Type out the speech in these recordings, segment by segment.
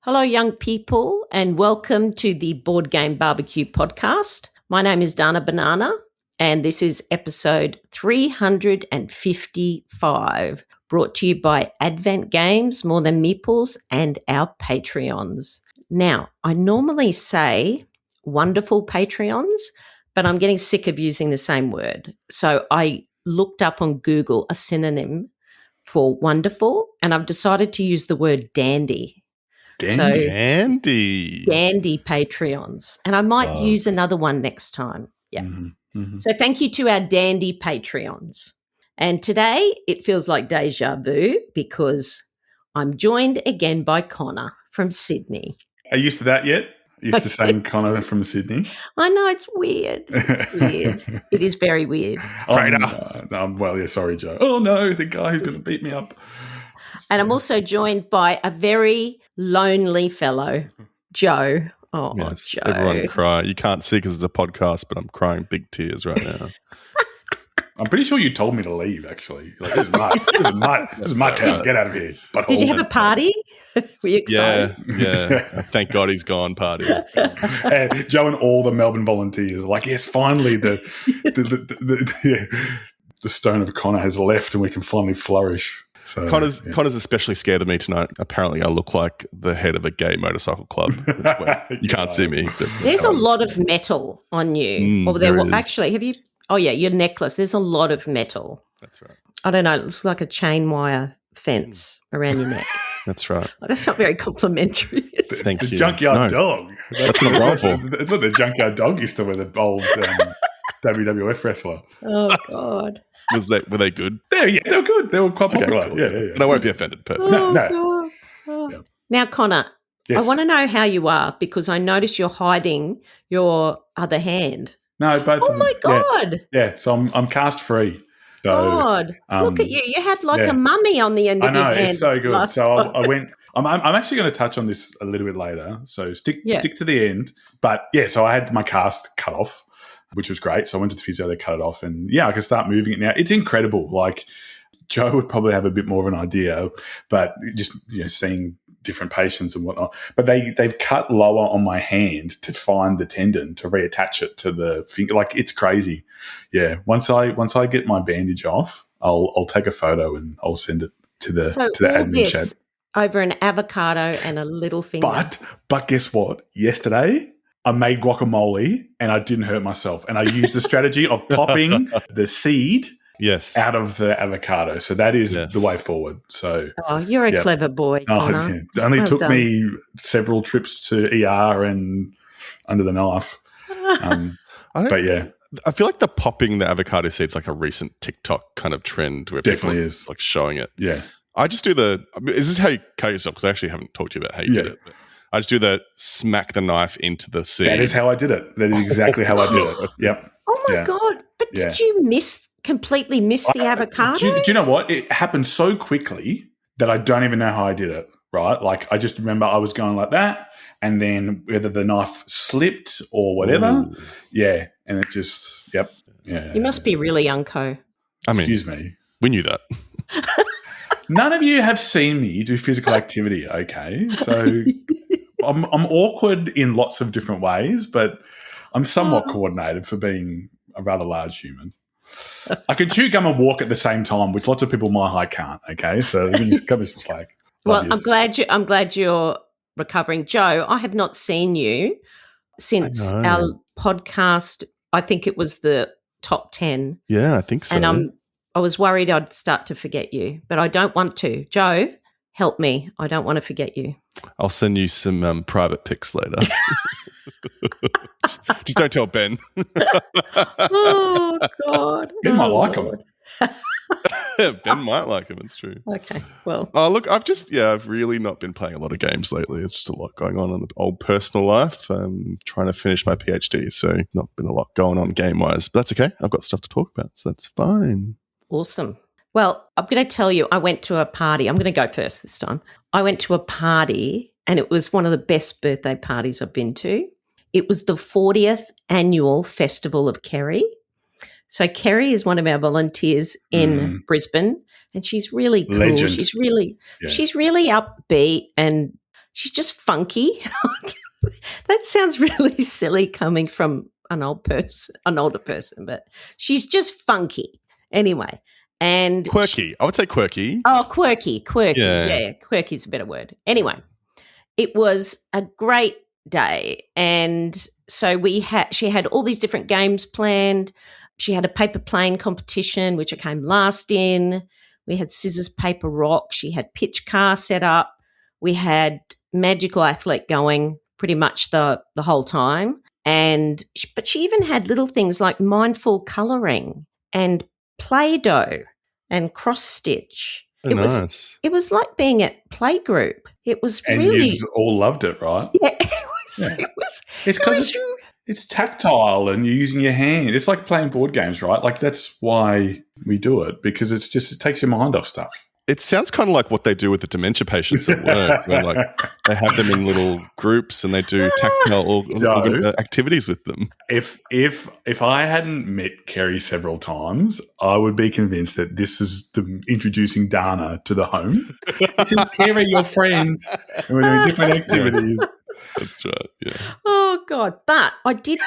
Hello, young people, and welcome to the Board Game Barbecue podcast. My name is Dana Banana, and this is episode 355, brought to you by Advent Games, More Than Meeples, and our Patreons. Now, I normally say wonderful Patreons, but I'm getting sick of using the same word. So I looked up on Google a synonym for wonderful, and I've decided to use the word dandy. Dandy Patreons. And I might use another one next time. Yeah. So thank you to our dandy Patreons. And today it feels like deja vu because I'm joined again by Connor from Sydney. Are you used to that yet? Used to saying Connor from Sydney? I know, it's weird. It's weird. It is very weird. Sorry, Joe. Oh, no, the guy who's going to beat me up. And I'm also joined by a very lonely fellow, Joe. Oh, yes, Joe. Everyone cry. You can't see because it's a podcast, but I'm crying big tears right now. I'm pretty sure you told me to leave, actually. Like, this is my town. Get out of here. Did you have a party? Were you excited? Yeah. Thank God he's gone party. And Joe and all the Melbourne volunteers are like, yes, finally the stone of Connor has left and we can finally flourish. So, Connor's especially scared of me tonight. Apparently, I look like the head of a gay motorcycle club. You can't see me. There's a lot of metal on you. Actually, have you? Oh, yeah, your necklace. There's a lot of metal. That's right. I don't know. It looks like a chain wire fence around your neck. That's right. Oh, that's not very complimentary. Thank you. The junkyard dog. That's what I'm wrong for. That's what the junkyard dog used to wear, the old WWF wrestler. Oh, God. Were they good? They were good. They were quite popular. Cool. Yeah. And I won't be offended. Perfect. No. Yeah. Now, Connor, yes. I want to know how you are because I notice you're hiding your other hand. No, both. Oh, my God. Yeah. So I'm cast free. So, God, look at you. You had like a mummy on the end of your hand. I know, it's so good. So I went – I'm actually going to touch on this a little bit later. So stick to the end. But, so I had my cast cut off, which was great. So I went to the physio, they cut it off. And, I can start moving it now. It's incredible. Like, Joe would probably have a bit more of an idea, but just, seeing different patients and whatnot. But they've cut lower on my hand to find the tendon to reattach it to the finger. Like, it's crazy. Yeah. Once I get my bandage off, I'll take a photo and I'll send it to the admin chat. Over an avocado and a little finger. But guess what? Yesterday I made guacamole and I didn't hurt myself. And I used the strategy of popping the seed out of the avocado. So that is the way forward. So you're a clever boy, Connor. It only took me several trips to ER and under the knife. I feel like the popping the avocado seeds like a recent TikTok kind of trend where definitely people is like showing it. Yeah. I just do is this how you cut yourself? Because I actually haven't talked to you about how you did it. But I just do smack the knife into the seed. That is how I did it. That is exactly how I did it. Yep. Oh my God. But did you completely miss the avocado? Do you know what? It happened so quickly that I don't even know how I did it, right? Like, I just remember I was going like that, and then whether the knife slipped or whatever. Ooh. Yeah. And it just, Yeah. You must be really unco. Excuse me. We knew that. None of you have seen me do physical activity, okay? So I'm awkward in lots of different ways, but I'm somewhat coordinated for being a rather large human. I can chew gum and walk at the same time, which lots of people my height can't, okay? So cut me some slack. Well, I'm glad you're recovering. Joe, I have not seen you since our podcast. I think it was the top 10. Yeah, I think so. And I was worried I'd start to forget you, but I don't want to. Joe, help me. I don't want to forget you. I'll send you some private pics later. Just don't tell Ben. Oh, God. Ben might like him. Ben might like him. It's true. Okay, well. Look, I've really not been playing a lot of games lately. It's just a lot going on in the old personal life. I'm trying to finish my PhD, so not been a lot going on game-wise. But that's okay. I've got stuff to talk about, so that's fine. Awesome. Well, I'm going to tell you, I went to a party. I'm going to go first this time. I went to a party, and it was one of the best birthday parties I've been to. It was the 40th annual Festival of Kerry. So Kerry is one of our volunteers in Brisbane, and she's really cool. Legend. She's really upbeat, and she's just funky. That sounds really silly coming from an older person, but she's just funky. Anyway, and quirky. I would say quirky. Oh, quirky. Yeah, quirky is a better word. Anyway, it was a great day, and so she had all these different games planned. She had a paper plane competition, which I came last in. We had scissors, paper, rock. She had pitch car set up. We had magical athlete going pretty much the whole time. But she even had little things like mindful colouring and Play-Doh and cross stitch. Oh, nice. It was like being at playgroup. It was and really, you all loved it, right? Yeah, It's because it's tactile and you're using your hand. It's like playing board games, right? Like that's why we do it, because it takes your mind off stuff. It sounds kind of like what they do with the dementia patients at work, where like they have them in little groups and they do tactile activities with them. If I hadn't met Kerry several times, I would be convinced that this is introducing Dana to the home. This is Kerry, your friend, and we're doing different activities. That's right, yeah. Oh, God. But I did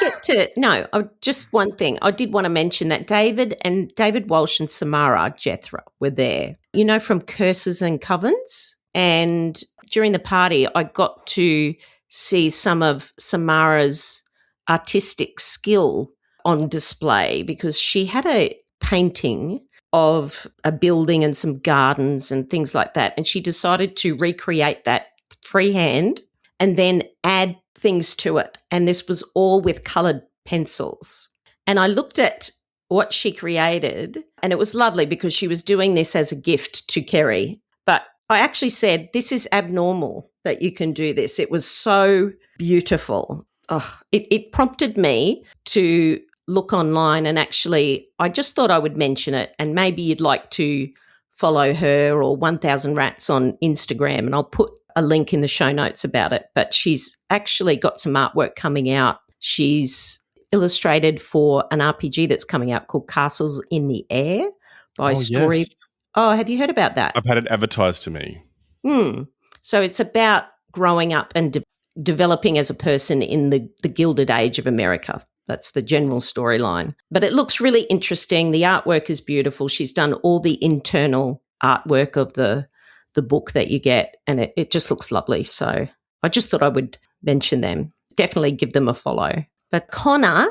just one thing. I did want to mention that David Walsh and Samara Jethra were there, from Curses and Covens. And during the party, I got to see some of Samara's artistic skill on display, because she had a painting of a building and some gardens and things like that. And she decided to recreate that freehand and then add things to it. And this was all with coloured pencils. And I looked at what she created, and it was lovely because she was doing this as a gift to Kerry. But I actually said, this is abnormal that you can do this. It was so beautiful. Oh, it prompted me to look online, and actually I just thought I would mention it, and maybe you'd like to follow her or 1000 Rats on Instagram, and I'll put a link in the show notes about it. But she's actually got some artwork coming out. She's illustrated for an RPG that's coming out called Castles in the Air by Story. Yes. Oh, have you heard about that? I've had it advertised to me. So it's about growing up and developing as a person in the Gilded Age of America. That's the general storyline. But it looks really interesting. The artwork is beautiful. She's done all the internal artwork of the book that you get, and it just looks lovely. So I just thought I would mention them. Definitely give them a follow. But Connor,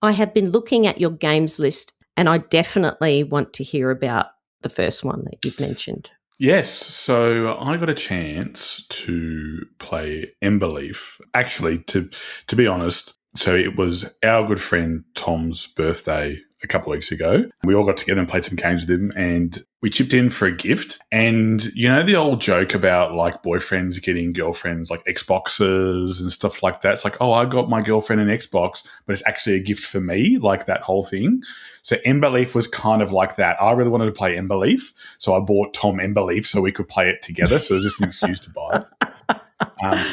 I have been looking at your games list, and I definitely want to hear about the first one that you've mentioned. Yes, so I got a chance to play Emberleaf. Actually, to be honest, so it was our good friend Tom's birthday a couple of weeks ago. We all got together and played some games with him, and we chipped in for a gift. And the old joke about like boyfriends getting girlfriends like Xboxes and stuff like that. It's like, oh, I got my girlfriend an Xbox, but it's actually a gift for me, like that whole thing. So Emberleaf was kind of like that. I really wanted to play Emberleaf, so I bought Tom Emberleaf so we could play it together. So it was just an excuse to buy it.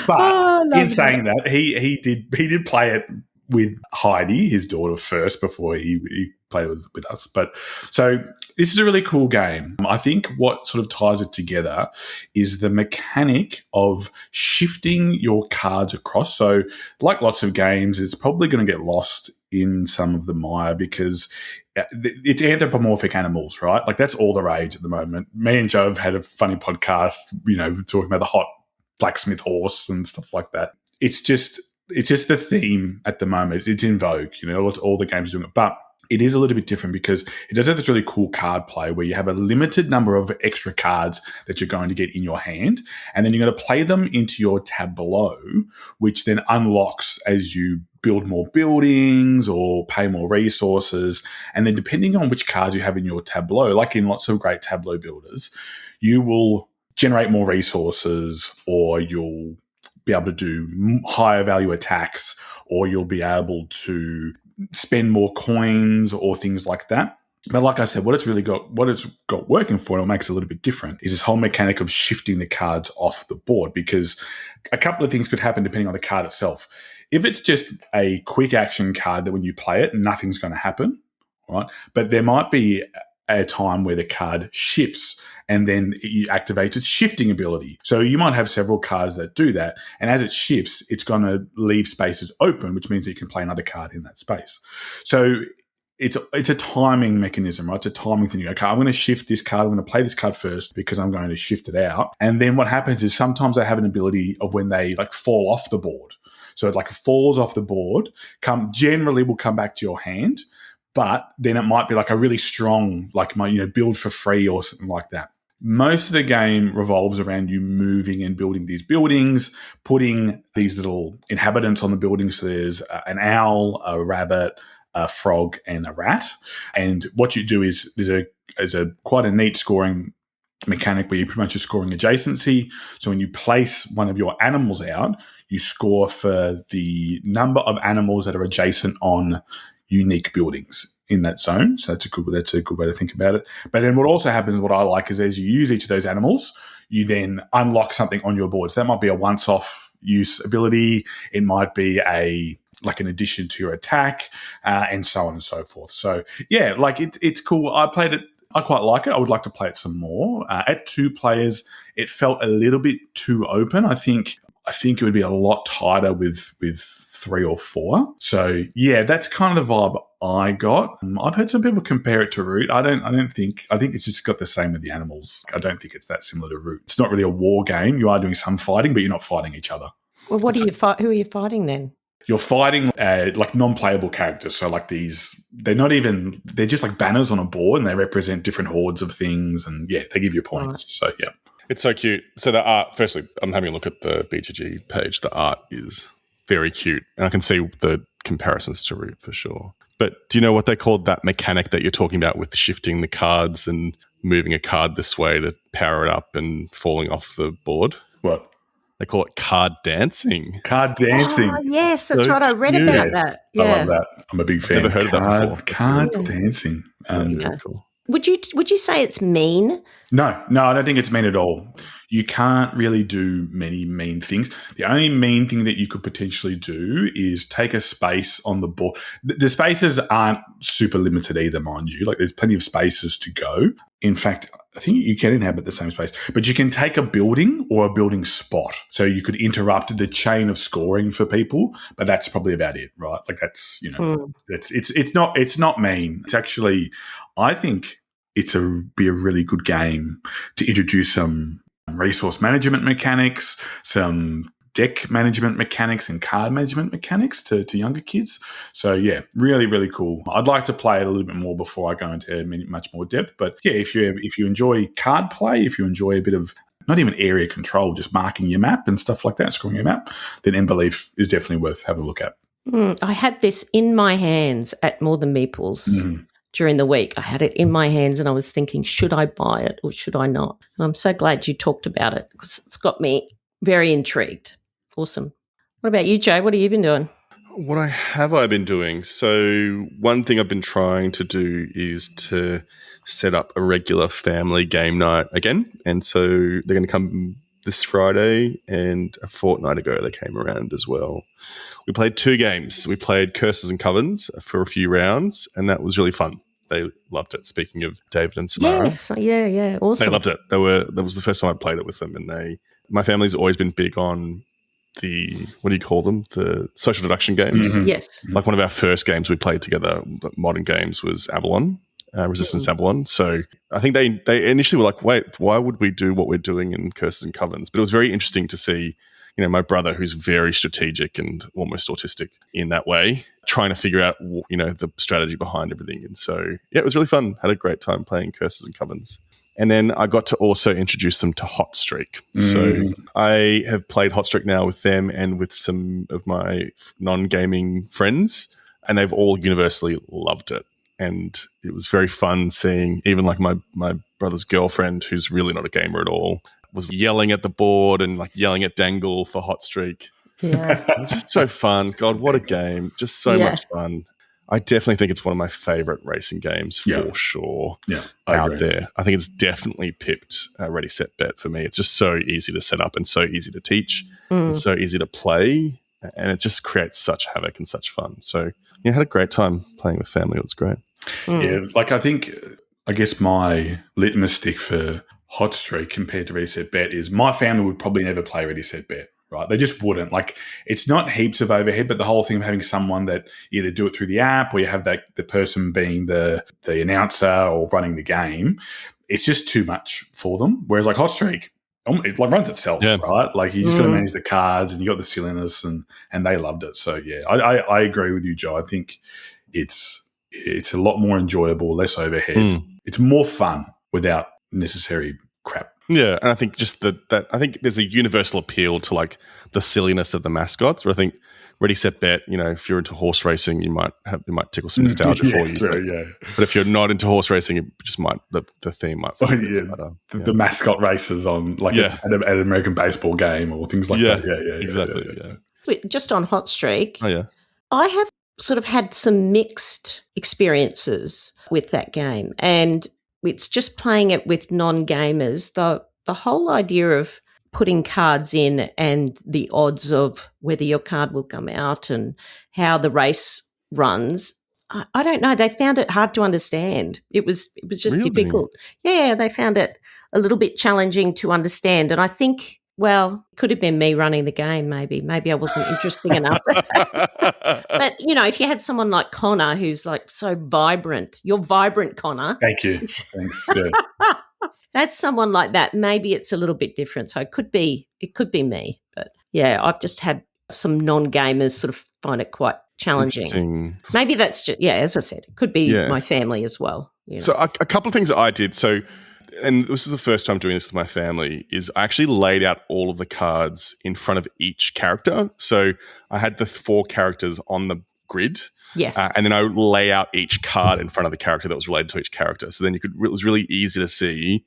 But in saying that, he did play it with Heidi, his daughter, first before he played with us. But so this is a really cool game. I think what sort of ties it together is the mechanic of shifting your cards across. So like lots of games, it's probably going to get lost in some of the mire because it's anthropomorphic animals, right? Like that's all the rage at the moment. Me and Joe have had a funny podcast, talking about the hot blacksmith horse and stuff like that. It's just the theme at the moment. It's in vogue, all the games are doing it. But it is a little bit different because it does have this really cool card play where you have a limited number of extra cards that you're going to get in your hand, and then you're going to play them into your tableau, which then unlocks as you build more buildings or pay more resources. And then depending on which cards you have in your tableau, like in lots of great tableau builders, you will generate more resources, or you'll be able to do higher value attacks, or you'll be able to spend more coins or things like that. But like I said, what it's got working for it, what makes it a little bit different, is this whole mechanic of shifting the cards off the board, because a couple of things could happen depending on the card itself. If it's just a quick action card that when you play it, nothing's going to happen, right? But there might be a time where the card shifts, and then you activate its shifting ability. So you might have several cards that do that, and as it shifts, it's going to leave spaces open, which means that you can play another card in that space. So it's a timing mechanism, right? It's a timing thing. Okay, I'm going to shift this card. I'm going to play this card first because I'm going to shift it out. And then what happens is sometimes they have an ability of when they like fall off the board. So it like falls off the board, generally will come back to your hand, but then it might be like a really strong, like build for free or something like that. Most of the game revolves around you moving and building these buildings, putting these little inhabitants on the buildings. So there's an owl, a rabbit, a frog, and a rat. And what you do is there's a quite a neat scoring mechanic where you're pretty much just scoring adjacency. So when you place one of your animals out, you score for the number of animals that are adjacent on unique buildings in that zone. So that's a good way to think about it. But then what also happens, what I like, is as you use each of those animals, you then unlock something on your board. So that might be a once-off use ability. It might be like an addition to your attack, and so on and so forth. So yeah, like it's cool. I played it. I quite like it. I would like to play it some more. At 2 players, it felt a little bit too open. I think it would be a lot tighter with 3 or 4. So yeah, that's kind of the vibe I got. I've heard some people compare it to Root. I think it's just got the same with the animals. I don't think it's that similar to Root. It's not really a war game. You are doing some fighting, but you're not fighting each other. Well, who are you fighting then? You're fighting like non-playable characters. So like they're just like banners on a board, and they represent different hordes of things, and yeah, they give you points. Right. So yeah. It's so cute. So the art, firstly, I'm having a look at the BGG page. The art is very cute, and I can see the comparisons to Root for sure. But do you know what they called that mechanic that you're talking about with shifting the cards and moving a card this way to power it up and falling off the board? What? They call it card dancing. Card dancing. Oh, yes, that's right. I read about that. Yeah. I love that. I'm a big fan. Never heard of that before. Card dancing. Very cool. Would you say it's mean? No, I don't think it's mean at all. You can't really do many mean things. The only mean thing that you could potentially do is take a space on the board. The spaces aren't super limited either, mind you. Like there's plenty of spaces to go. In fact, I think you can inhabit the same space, but you can take a building or a building spot. So you could interrupt the chain of scoring for people, but that's probably about it, right? Like that's, it's not mean. It's actually, I think be a really good game to introduce some resource management mechanics, some deck management mechanics and card management mechanics to younger kids. So yeah, really, really cool. I'd like to play it a little bit more before I go into much more depth. But yeah, if you enjoy card play, if you enjoy a bit of not even area control, just marking your map and stuff like that, scoring your map, then Embelief is definitely worth having a look at. I had this in my hands at More Than Meeples. During the week. I had it in my hands and I was thinking, should I buy it or should I not? And I'm so glad you talked about it because it's got me very intrigued. Awesome. What about you, Joe? What have you been doing? What have I been doing? So one thing I've been trying to do is to set up a regular family game night again. And so they're going to come this Friday, and a fortnight ago they came around as well. We played 2 games. We played Curses and Covens for a few rounds, and that was really fun. They loved it. Speaking of David and Samara. Yes, yeah, awesome. They loved it. That was the first time I played it with them, and my family's always been big on the, what do you call them? The social deduction games. Mm-hmm. Yes. Like one of our first games we played together, modern games, was Avalon. Resistance Avalon. So I think they initially were like, wait, why would we do what we're doing in Curses and Covens? But it was very interesting to see, my brother, who's very strategic and almost autistic in that way, trying to figure out, the strategy behind everything. And so, yeah, it was really fun. Had a great time playing Curses and Covens. And then I got to also introduce them to Hot Streak. So I have played Hot Streak now with them and with some of my non-gaming friends, and they've all universally loved it. And it was very fun seeing even like my brother's girlfriend, who's really not a gamer at all, was yelling at the board and like yelling at Dangle for Hot Streak. Yeah. It was just so fun. God, what a game. Just so much fun. I definitely think it's one of my favorite racing games for sure out there. I think it's definitely pipped Ready, Set, Bet for me. It's just so easy to set up and so easy to teach and so easy to play. And it just creates such havoc and such fun. So, I had a great time playing with family. It was great. Yeah, like I think I guess my litmus stick for Hot Streak compared to Ready Set Bet is my family would probably never play Ready Set Bet, right? They just wouldn't. Like, it's not heaps of overhead, but the whole thing of having someone that either do it through the app or you have the person being the announcer or running the game, it's just too much for them. Whereas like Hot Streak, it like runs itself, right? Like you just got to manage the cards and you got the silliness and they loved it. So yeah, I agree with you, Joe. I think it's a lot more enjoyable, less overhead. It's more fun without necessary crap. Yeah, and I think just that I think there's a universal appeal to like the silliness of the mascots. Where I think Ready Set Bet, if you're into horse racing, you might tickle some nostalgia for you. True, but if you're not into horse racing, it just might the theme might. The mascot races on like an American baseball game or things like that. Yeah, exactly. Wait, just on Hot Streak. Oh yeah, I have sort of had some mixed experiences with that game, and it's just playing it with non-gamers. The whole idea of putting cards in and the odds of whether your card will come out and how the race runs, I don't know. They found it hard to understand. It was just really? difficult. Yeah, they found it a little bit challenging to understand. And I think, well, it could have been me running the game maybe. Maybe I wasn't interesting enough. But, if you had someone like Conor who's like so vibrant, you're vibrant, Conor. Thank you. Thanks. Yeah. That's someone like that. Maybe it's a little bit different. So it could be me. But yeah, I've just had some non-gamers sort of find it quite challenging. Maybe that's just, as I said, it could be my family as well. So a couple of things that I did. So, and this is the first time doing this with my family, is I actually laid out all of the cards in front of each character. So I had the 4 characters on the grid. Yes. And then I would lay out each card in front of the character that was related to each character. So then it was really easy to see,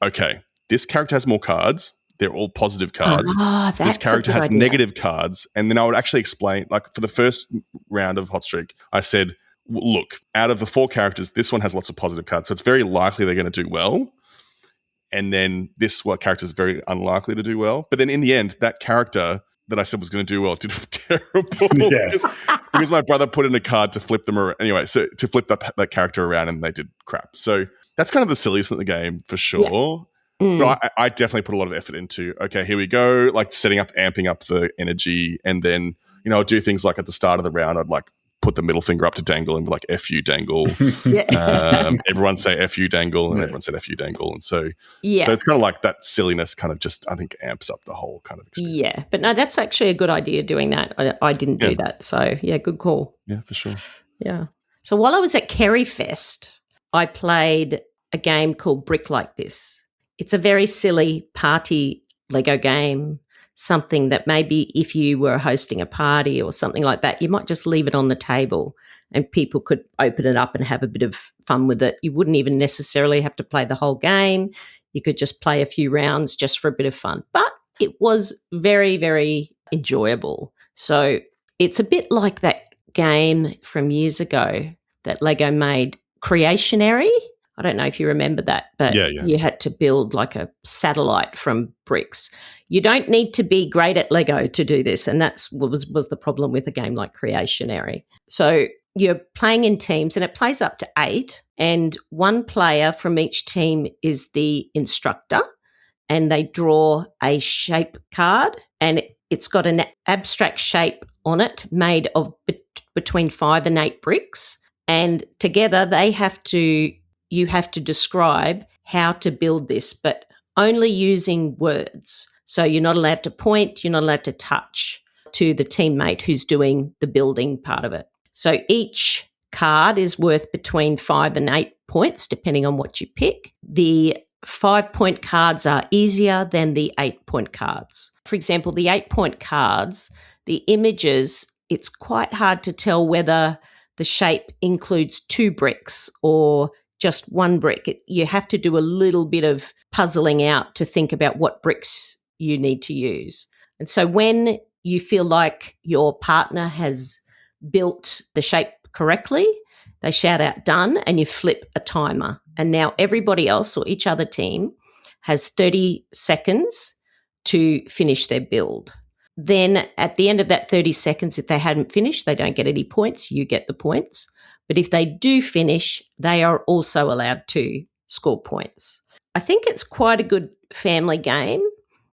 okay, this character has more cards. They're all positive cards. This character has negative cards. And then I would actually explain, like for the first round of Hot Streak, I said, look, out of the 4 characters, this one has lots of positive cards. So it's very likely they're going to do well. And then this character is very unlikely to do well. But then in the end, that character that I said was going to do well did terrible because my brother put in a card to flip them around. Anyway, so to flip that character around and they did crap. So that's kind of the silliest in the game for sure. Yeah. But I definitely put a lot of effort into, okay, here we go, like setting up, amping up the energy. And then, I'll do things like at the start of the round, I'd like put the middle finger up to Dangle and be like, F you, Dangle. Everyone say F you, Dangle, and everyone said F you, Dangle. And so it's kind of like that silliness kind of just, I think, amps up the whole kind of experience. Yeah, but no, that's actually a good idea doing that. I didn't do that. So, good call. Yeah, for sure. Yeah. So while I was at Kerry Fest, I played a game called Brick Like This. It's a very silly party Lego game, something that maybe if you were hosting a party or something like that, you might just leave it on the table and people could open it up and have a bit of fun with it. You wouldn't even necessarily have to play the whole game. You could just play a few rounds just for a bit of fun. But it was very, very enjoyable. So it's a bit like that game from years ago that Lego made, Creationary. I don't know if you remember that, but you had to build like a satellite from bricks. You don't need to be great at Lego to do this, and that's what was the problem with a game like Creationary. So you're playing in teams, and it plays up to 8, and one player from each team is the instructor, and they draw a shape card, and it's got an abstract shape on it made of between 5 and 8 bricks, and together you have to describe how to build this, but only using words. So you're not allowed to point, you're not allowed to touch to the teammate who's doing the building part of it. So each card is worth between 5 and 8 points, depending on what you pick. The 5-point cards are easier than the 8-point cards. For example, the 8-point cards, the images, it's quite hard to tell whether the shape includes 2 bricks or just 1 brick. You have to do a little bit of puzzling out to think about what bricks you need to use. And so when you feel like your partner has built the shape correctly, they shout out done and you flip a timer. And now everybody else or each other team has 30 seconds to finish their build. Then at the end of that 30 seconds, if they hadn't finished, they don't get any points. You get the points. But if they do finish, they are also allowed to score points. I think it's quite a good family game.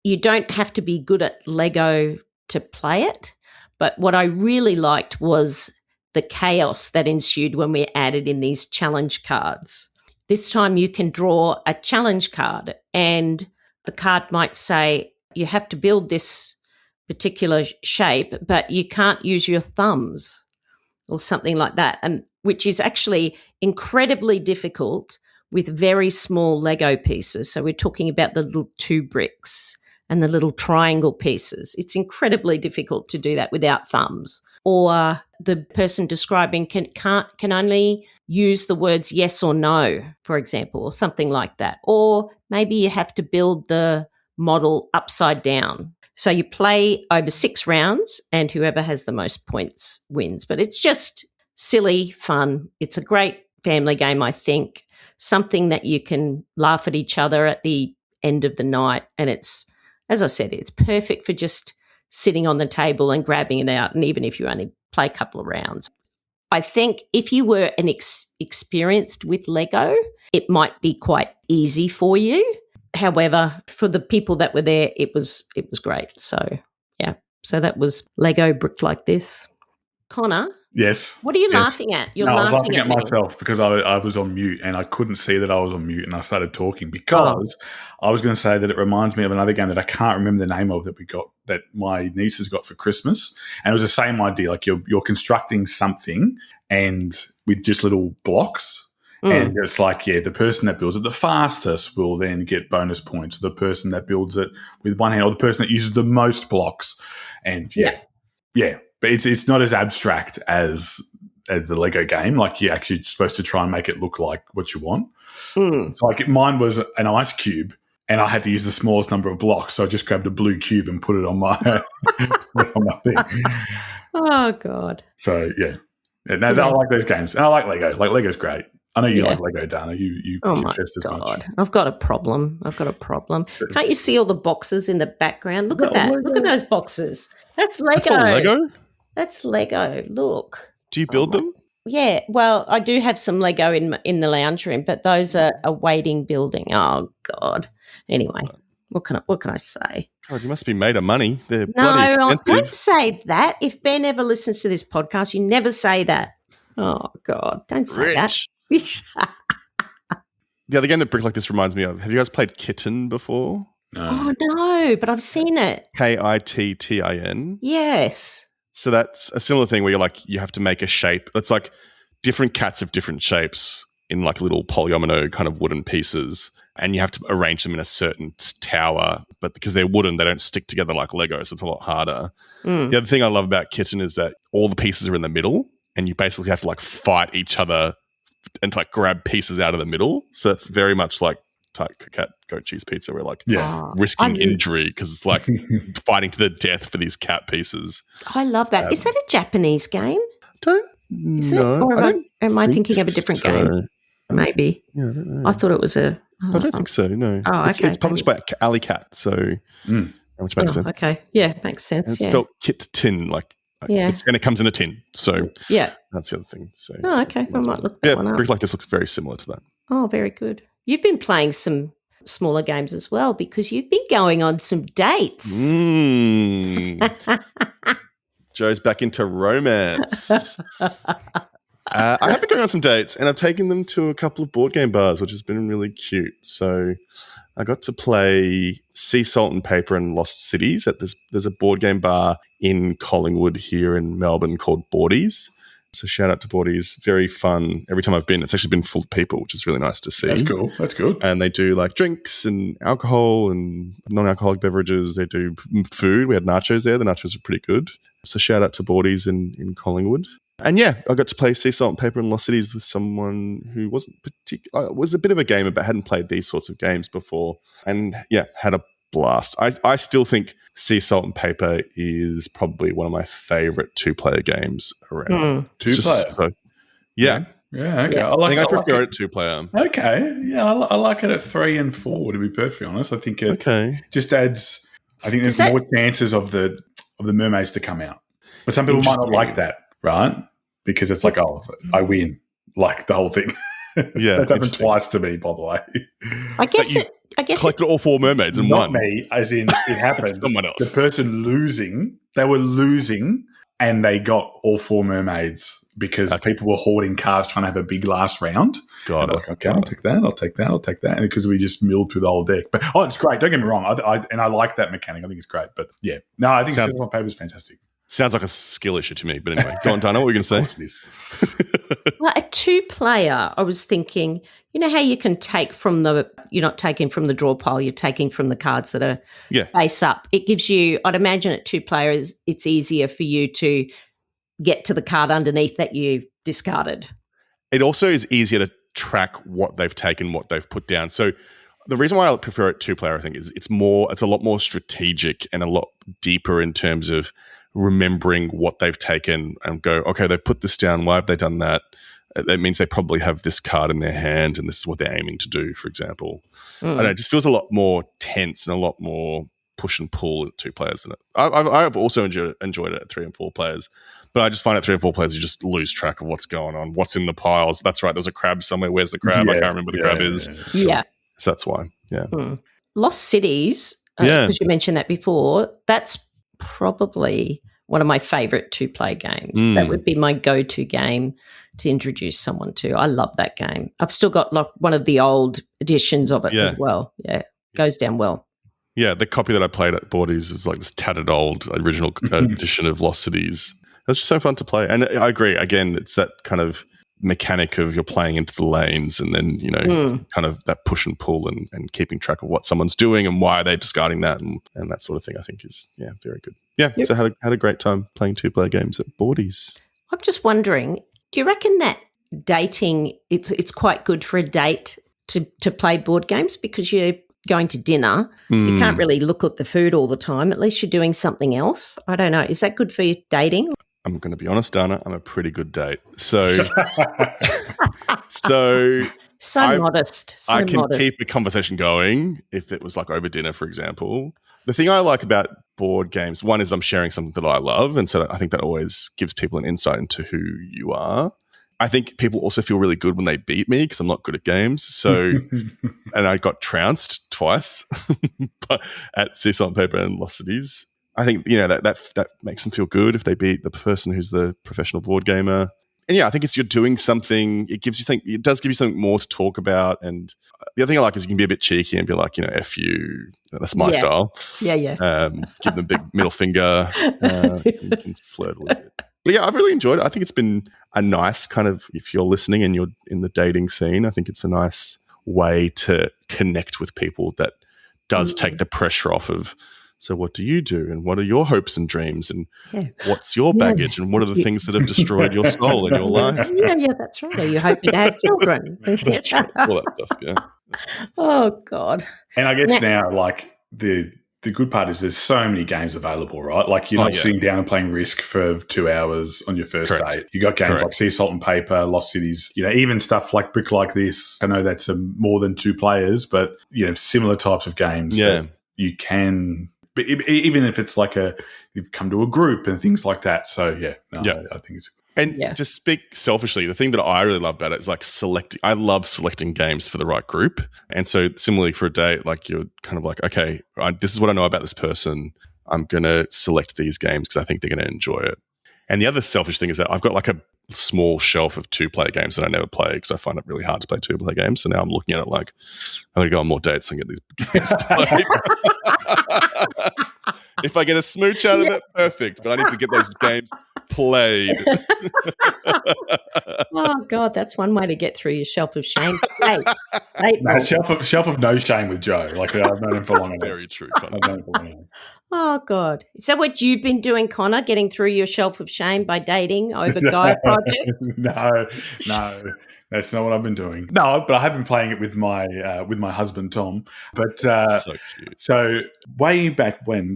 You don't have to be good at Lego to play it. But what I really liked was the chaos that ensued when we added in these challenge cards. This time you can draw a challenge card and the card might say you have to build this particular shape, but you can't use your thumbs or something like that, and which is actually incredibly difficult with very small Lego pieces. So we're talking about the little 2 bricks and the little triangle pieces. It's incredibly difficult to do that without thumbs. Or the person describing can only use the words yes or no, for example, or something like that. Or maybe you have to build the model upside down. So you play over 6 rounds and whoever has the most points wins. But it's just silly fun. It's a great family game, I think, something that you can laugh at each other at the end of the night. And it's, as I said, it's perfect for just sitting on the table and grabbing it out, and even if you only play a couple of rounds. I think if you were an experienced with Lego, it might be quite easy for you. However, for the people that were there, it was great. So, yeah. So that was Lego Brick Like This. Connor? Yes. What are you laughing at? I was laughing at myself because I was on mute and I couldn't see that I was on mute and I started talking because I was going to say that it reminds me of another game that I can't remember the name of that my nieces got for Christmas. And it was the same idea. Like you're constructing something and with just little blocks. And it's like, the person that builds it the fastest will then get bonus points. The person that builds it with one hand or the person that uses the most blocks. And but it's not as abstract as the Lego game. Like you're actually supposed to try and make it look like what you want. It's like mine was an ice cube and I had to use the smallest number of blocks. So I just grabbed a blue cube and put it on my, on my thing. Oh, God. So, I like those games. And I like Lego. Like Lego's great. I know you like Lego, Dana. You confessed as much. I've got a problem. Can't you see all the boxes in the background? Look at that. Lego. Look at those boxes. That's Lego. That's all Lego? That's Lego. Look. Do you build them? Yeah. Well, I do have some Lego in the lounge room, but those are awaiting building. Oh, God. Anyway, what can I say? God, you must be made of money. They're bloody expensive. Don't say that. If Ben ever listens to this podcast, you never say that. Oh, God. Don't say that. The other game that Brick Like This reminds me of, have you guys played Kitten before? No. Oh, no, but I've seen it. Kittin. Yes. So that's a similar thing where you have to make a shape. It's like different cats of different shapes in like little polyomino kind of wooden pieces. And you have to arrange them in a certain tower. But because they're wooden, they don't stick together like Lego, so it's a lot harder. The other thing I love about Kitten is that all the pieces are in the middle and you basically have to like fight each other and like grab pieces out of the middle. So it's very much like cat goat cheese pizza. We're like risking injury because it's like fighting to the death for these cat pieces. I love that. Is that a Japanese game? Don't know. Or am I thinking of a different game? Maybe. Yeah, I don't know. I thought it was a... I don't think so, no. Oh, okay. It's published by Alley Cat, so which makes sense. Okay. Yeah, makes sense. And it's spelled Kit-tin, and it comes in a tin. So that's the other thing. So okay. I might look that one up. Brick Like This looks very similar to that. Oh, very good. You've been playing some smaller games as well because you've been going on some dates. Joe's back into romance. I have been going on some dates and I've taken them to a couple of board game bars, which has been really cute. So I got to play Sea Salt and Paper and Lost Cities at there's a board game bar in Collingwood here in Melbourne called Boardies. So shout out to Boardies. Very fun. Every time I've been, it's actually been full of people, which is really nice to see. That's cool. That's good. And they do like drinks and alcohol and non-alcoholic beverages. They do food. We had nachos there. The nachos are pretty good. So shout out to Boardies in Collingwood. And I got to play Sea Salt and Paper and Lost Cities with someone who wasn't was a bit of a gamer, but hadn't played these sorts of games before. And had a blast. I still think Sea Salt and Paper is probably one of my favorite two-player games around. Two-player? Okay. Yeah, okay. I think I prefer it two-player. Okay. Yeah, I like it at 3 and 4, to be perfectly honest. I think it just adds, I think there's more chances of the mermaids to come out. But some people might not like that, right? Because it's like, I win. like the whole thing. Yeah, that's happened twice to me, by the way. I guess collected all 4 mermaids and not won. me, as in it happened. Someone else. The person losing, they were losing, and they got all 4 mermaids because people were hoarding cards trying to have a big last round. Got it. Like, okay, I'll take that. I'll take that. I'll take that. And because we just milled through the whole deck. But it's great. Don't get me wrong. I like that mechanic. I think it's great. But yeah, no, I think Sizzling Paper is fantastic. Sounds like a skill issue to me. But anyway, go on, Dana. What were you going to say? Well, a 2-player, I was thinking, you know how you can take from you're not taking from the draw pile, you're taking from the cards that are face up. It gives you, I'd imagine at 2 players, it's easier for you to get to the card underneath that you discarded. It also is easier to track what they've taken, what they've put down. So the reason why I prefer it 2-player, I think, is it's a lot more strategic and a lot deeper in terms of remembering what they've taken and go, okay, they've put this down. Why have they done that? That means they probably have this card in their hand and this is what they're aiming to do, for example. I don't know, it just feels a lot more tense and a lot more push and pull at 2 players than it. I've also enjoyed it at 3 and 4 players, but I just find at 3 and 4 players you just lose track of what's going on, what's in the piles. That's right, there's a crab somewhere. Where's the crab? I can't remember where the crab is. Yeah. So that's why, Lost Cities, because you mentioned that before, that's probably one of my favourite 2-player games. That would be my go-to game to introduce someone to. I love that game. I've still got one of the old editions of it as well. Yeah, goes down well. Yeah, the copy that I played at Boardies was like this tattered old original edition of Lost Cities. It was just so fun to play. And I agree. Again, it's that kind of mechanic of you're playing into the lanes and then, kind of that push and pull and keeping track of what someone's doing and why they're discarding that and that sort of thing, I think is, very good. Yeah, so had a great time playing 2-player games at Boardies. I'm just wondering, do you reckon that dating, it's quite good for a date to play board games because you're going to dinner, you can't really look at the food all the time. At least you're doing something else. I don't know. Is that good for your dating? I'm going to be honest, Dana. I'm a pretty good date. So modest. I can keep a conversation going if it was like over dinner, for example. The thing I like about board games, one is I'm sharing something that I love. And so I think that always gives people an insight into who you are. I think people also feel really good when they beat me because I'm not good at games. So, and I got trounced twice at Cizzling Paper and Lost Cities. I think, that makes them feel good if they beat the person who's the professional board gamer. And I think you're doing something. It does give you something more to talk about. And the other thing I like is you can be a bit cheeky and be like, F you. That's my style. Yeah. Give them a big middle finger. You can flirt a little bit. But I've really enjoyed it. I think it's been a nice kind of, if you're listening and you're in the dating scene, I think it's a nice way to connect with people that does take the pressure off of, so what do you do? And what are your hopes and dreams? And what's your baggage? And what are the things that have destroyed your soul in your life? Yeah, that's right. Are you hoping to have children? That's right. All that stuff, yeah. Oh, God. And I guess now, like, the good part is there's so many games available, right? Like you're not sitting down and playing Risk for 2 hours on your first date. You got games like Sea Salt and Paper, Lost Cities, even stuff like Brick Like This. I know that's more than 2 players, but similar types of games that you can, even if it's like you've come to a group and things like that. So I think it's. And to speak selfishly, the thing that I really love about it is like I love selecting games for the right group. And so similarly for a date, like you're kind of like, okay, this is what I know about this person. I'm going to select these games because I think they're going to enjoy it. And the other selfish thing is that I've got like a small shelf of 2-player games that I never play because I find it really hard to play 2-player games. So now I'm looking at it like, I'm going to go on more dates and get these games played. If I get a smooch out of it, perfect. But I need to get those games played. Oh, God, that's one way to get through your shelf of shame. Shelf of no shame with Joe. Like I've known him for long enough. Very true. Oh, God. So what you've been doing, Connor, getting through your shelf of shame by dating over Gaia Project? No. That's not what I've been doing. No, but I have been playing it with my husband Tom. But so cute. So way back when,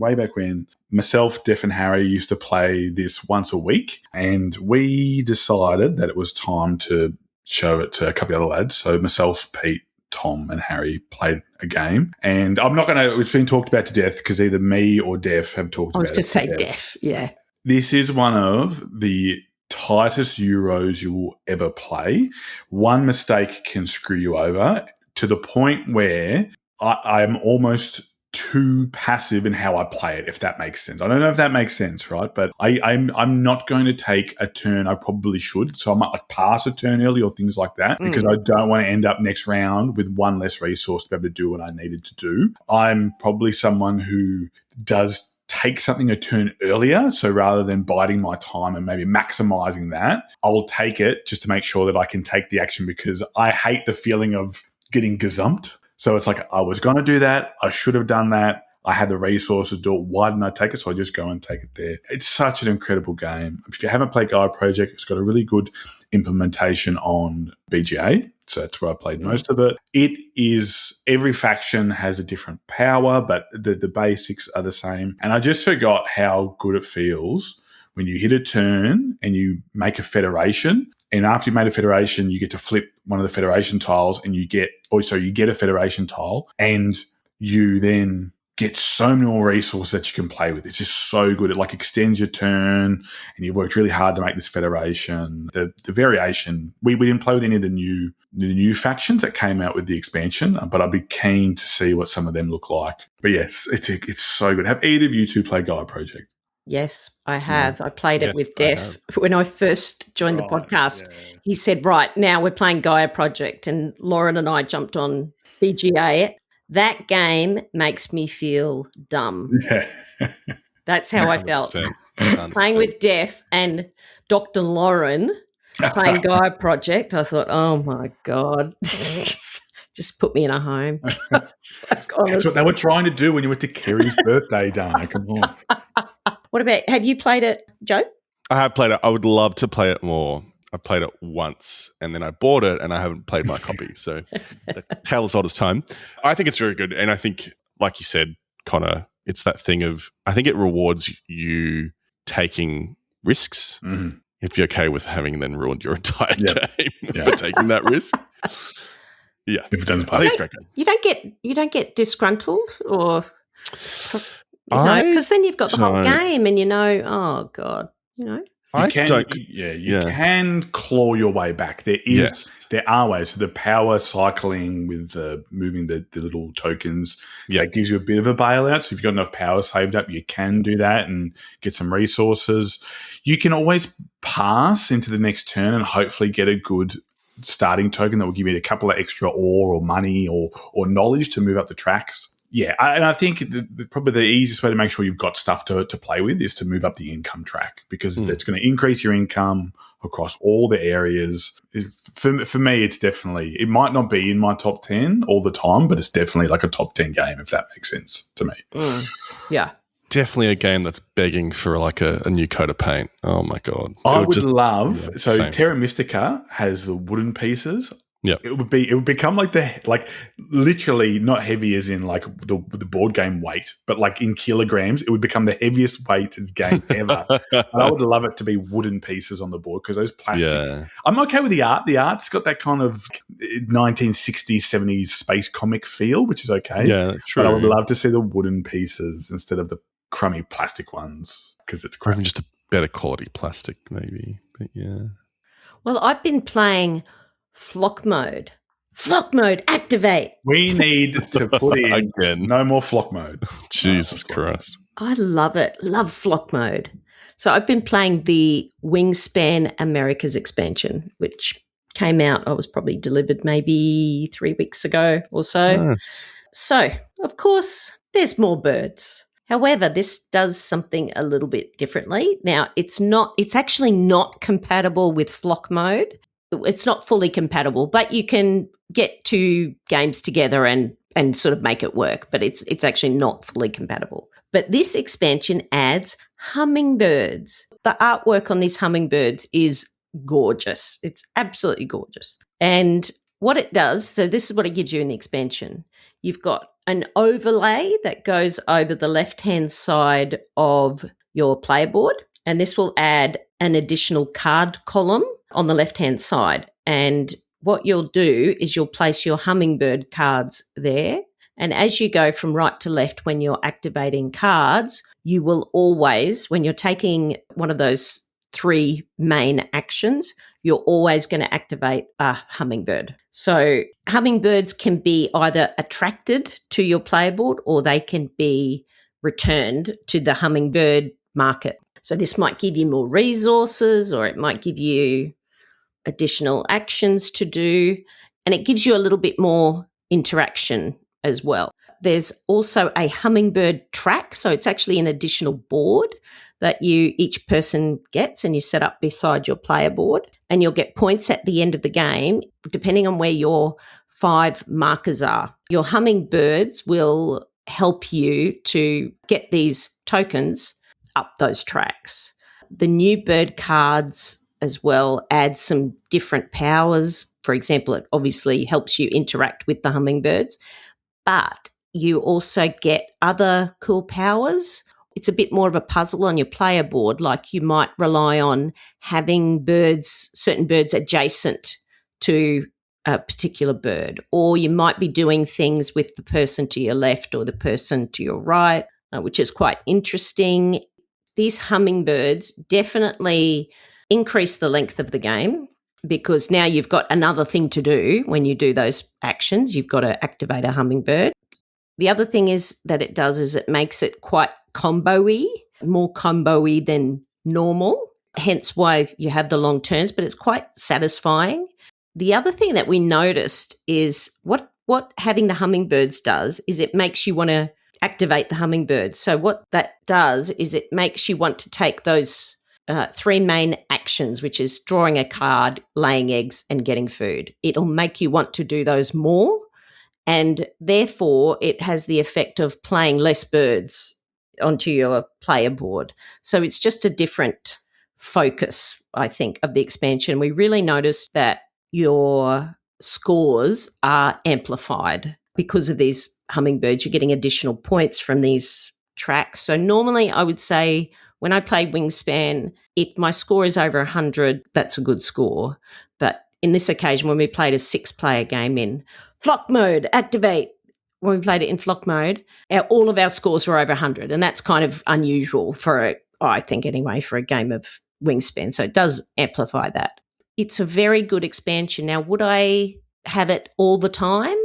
myself, Def, and Harry used to play this once a week, and we decided that it was time to show it to a couple of other lads. So myself, Pete, Tom, and Harry played a game, and I'm not going to. It's been talked about to death because either me or Def have talked about it. I was going to say Def, yeah. This is one of the tightest Euros you will ever play. One mistake can screw you over to the point where I'm almost too passive in how I play it, if that makes sense. I don't know if that makes sense, right? But I'm not going to take a turn I probably should. So I might like pass a turn early or things like that because I don't want to end up next round with one less resource to be able to do what I needed to do. I'm probably someone who does take something a turn earlier. So rather than biding my time and maybe maximizing that, I'll take it just to make sure that I can take the action because I hate the feeling of getting gazumped. So it's like, I was going to do that. I should have done that. I had the resources to do it. Why didn't I take it? So I just go and take it there. It's such an incredible game. If you haven't played Gaia Project, it's got a really good implementation on BGA. So that's where I played most of it. It is, every faction has a different power, but the basics are the same. And I just forgot how good it feels when you hit a turn and you make a federation. And after you made a federation, you get to flip one of the federation tiles and you get a federation tile and you then get so many more resources that you can play with. It's just so good. It like extends your turn and you've worked really hard to make this federation. The variation, we didn't play with any of the new factions that came out with the expansion, but I'd be keen to see what some of them look like. But yes, it's so good. Have either of you two played Gaia Project? Yes, I have. I played it with Def. When I first joined the podcast, he said, right, now we're playing Gaia Project, and Lauren and I jumped on BGA. That game makes me feel dumb. Yeah. That's how I felt. 100%. Playing with Def and Dr. Lauren playing Gaia Project, I thought, oh, my God, just put me in a home. That's what they were trying to do when you went to Kerry's birthday, Dana. Come on. What about, have you played it, Joe? I have played it. I would love to play it more. I played it once and then I bought it and I haven't played my copy. So the tale is old as time. I think it's very good. And I think, like you said, Connor, it's that thing of, I think it rewards you taking risks. Mm-hmm. You'd be okay with having then ruined your entire game for taking that risk. Yeah. If it doesn't play. I think it's great. You don't get disgruntled or... because then you've got the whole game and oh God, You can claw your way back. There are ways. So the power cycling with moving the little tokens, that gives you a bit of a bailout. So if you've got enough power saved up, you can do that and get some resources. You can always pass into the next turn and hopefully get a good starting token that will give you a couple of extra ore or money or knowledge to move up the tracks. Yeah, and I think probably the easiest way to make sure you've got stuff to play with is to move up the income track because it's going to increase your income across all the areas. For me, it's definitely, it might not be in my top 10 all the time, but it's definitely like a top 10 game, if that makes sense to me. Yeah. Definitely a game that's begging for like a new coat of paint. Oh, my God. I would love, so Terra Mystica has the wooden pieces. Yeah, it would become like literally not heavy as in like the board game weight, but like in kilograms, it would become the heaviest weighted game ever. And I would love it to be wooden pieces on the board because those plastic. Yeah. I'm okay with the art. The art's got that kind of 1960s, 70s space comic feel, which is okay. Yeah, true. But I would love to see the wooden pieces instead of the crummy plastic ones because it's crummy. Or even just a better quality plastic, maybe. But yeah. Well, I've been playing Flock mode. Flock mode, activate. We need to put in again. No more flock mode. Jesus Christ. I love it. Love flock mode. So I've been playing the Wingspan Americas expansion, which came out, I was probably delivered maybe 3 weeks ago or so. Nice. So, of course, there's more birds. However, this does something a little bit differently. Now, it's actually not compatible with flock mode. It's not fully compatible, but you can get two games together and sort of make it work, but it's actually not fully compatible. But this expansion adds hummingbirds. The artwork on these hummingbirds is gorgeous. It's absolutely gorgeous. And what it does, so this is what it gives you in the expansion. You've got an overlay that goes over the left-hand side of your player board, and this will add an additional card column on the left-hand side. And what you'll do is you'll place your hummingbird cards there. And as you go from right to left when you're activating cards, you will always, when you're taking one of those 3 main actions, you're always going to activate a hummingbird. So hummingbirds can be either attracted to your player board or they can be returned to the hummingbird market. So this might give you more resources, or it might give you additional actions to do, and it gives you a little bit more interaction as well. There's also a hummingbird track, so it's actually an additional board that each person gets, and you set up beside your player board, and you'll get points at the end of the game depending on where your 5 markers are. Your hummingbirds will help you to get these tokens up those tracks. The new bird cards as well add some different powers. For example, it obviously helps you interact with the hummingbirds, but you also get other cool powers. It's a bit more of a puzzle on your player board, like you might rely on having certain birds adjacent to a particular bird, or you might be doing things with the person to your left or the person to your right, which is quite interesting. These hummingbirds definitely increase the length of the game because now you've got another thing to do when you do those actions. You've got to activate a hummingbird. The other thing is that it does is it makes it quite combo-y, more combo-y than normal, hence why you have the long turns, but it's quite satisfying. The other thing that we noticed is what having the hummingbirds does is it makes you want to activate the hummingbird. So what that does is it makes you want to take those 3 main actions, which is drawing a card, laying eggs, and getting food. It'll make you want to do those more, and therefore it has the effect of playing less birds onto your player board. So it's just a different focus, I think, of the expansion. We really noticed that your scores are amplified because of these hummingbirds. You're getting additional points from these tracks. So normally I would say when I play Wingspan, if my score is over 100, that's a good score. But in this occasion, when we played a 6-player game in flock mode, activate, when we played it in flock mode, all of our scores were over 100. And that's kind of unusual I think anyway, for a game of Wingspan. So it does amplify that. It's a very good expansion. Now, would I have it all the time?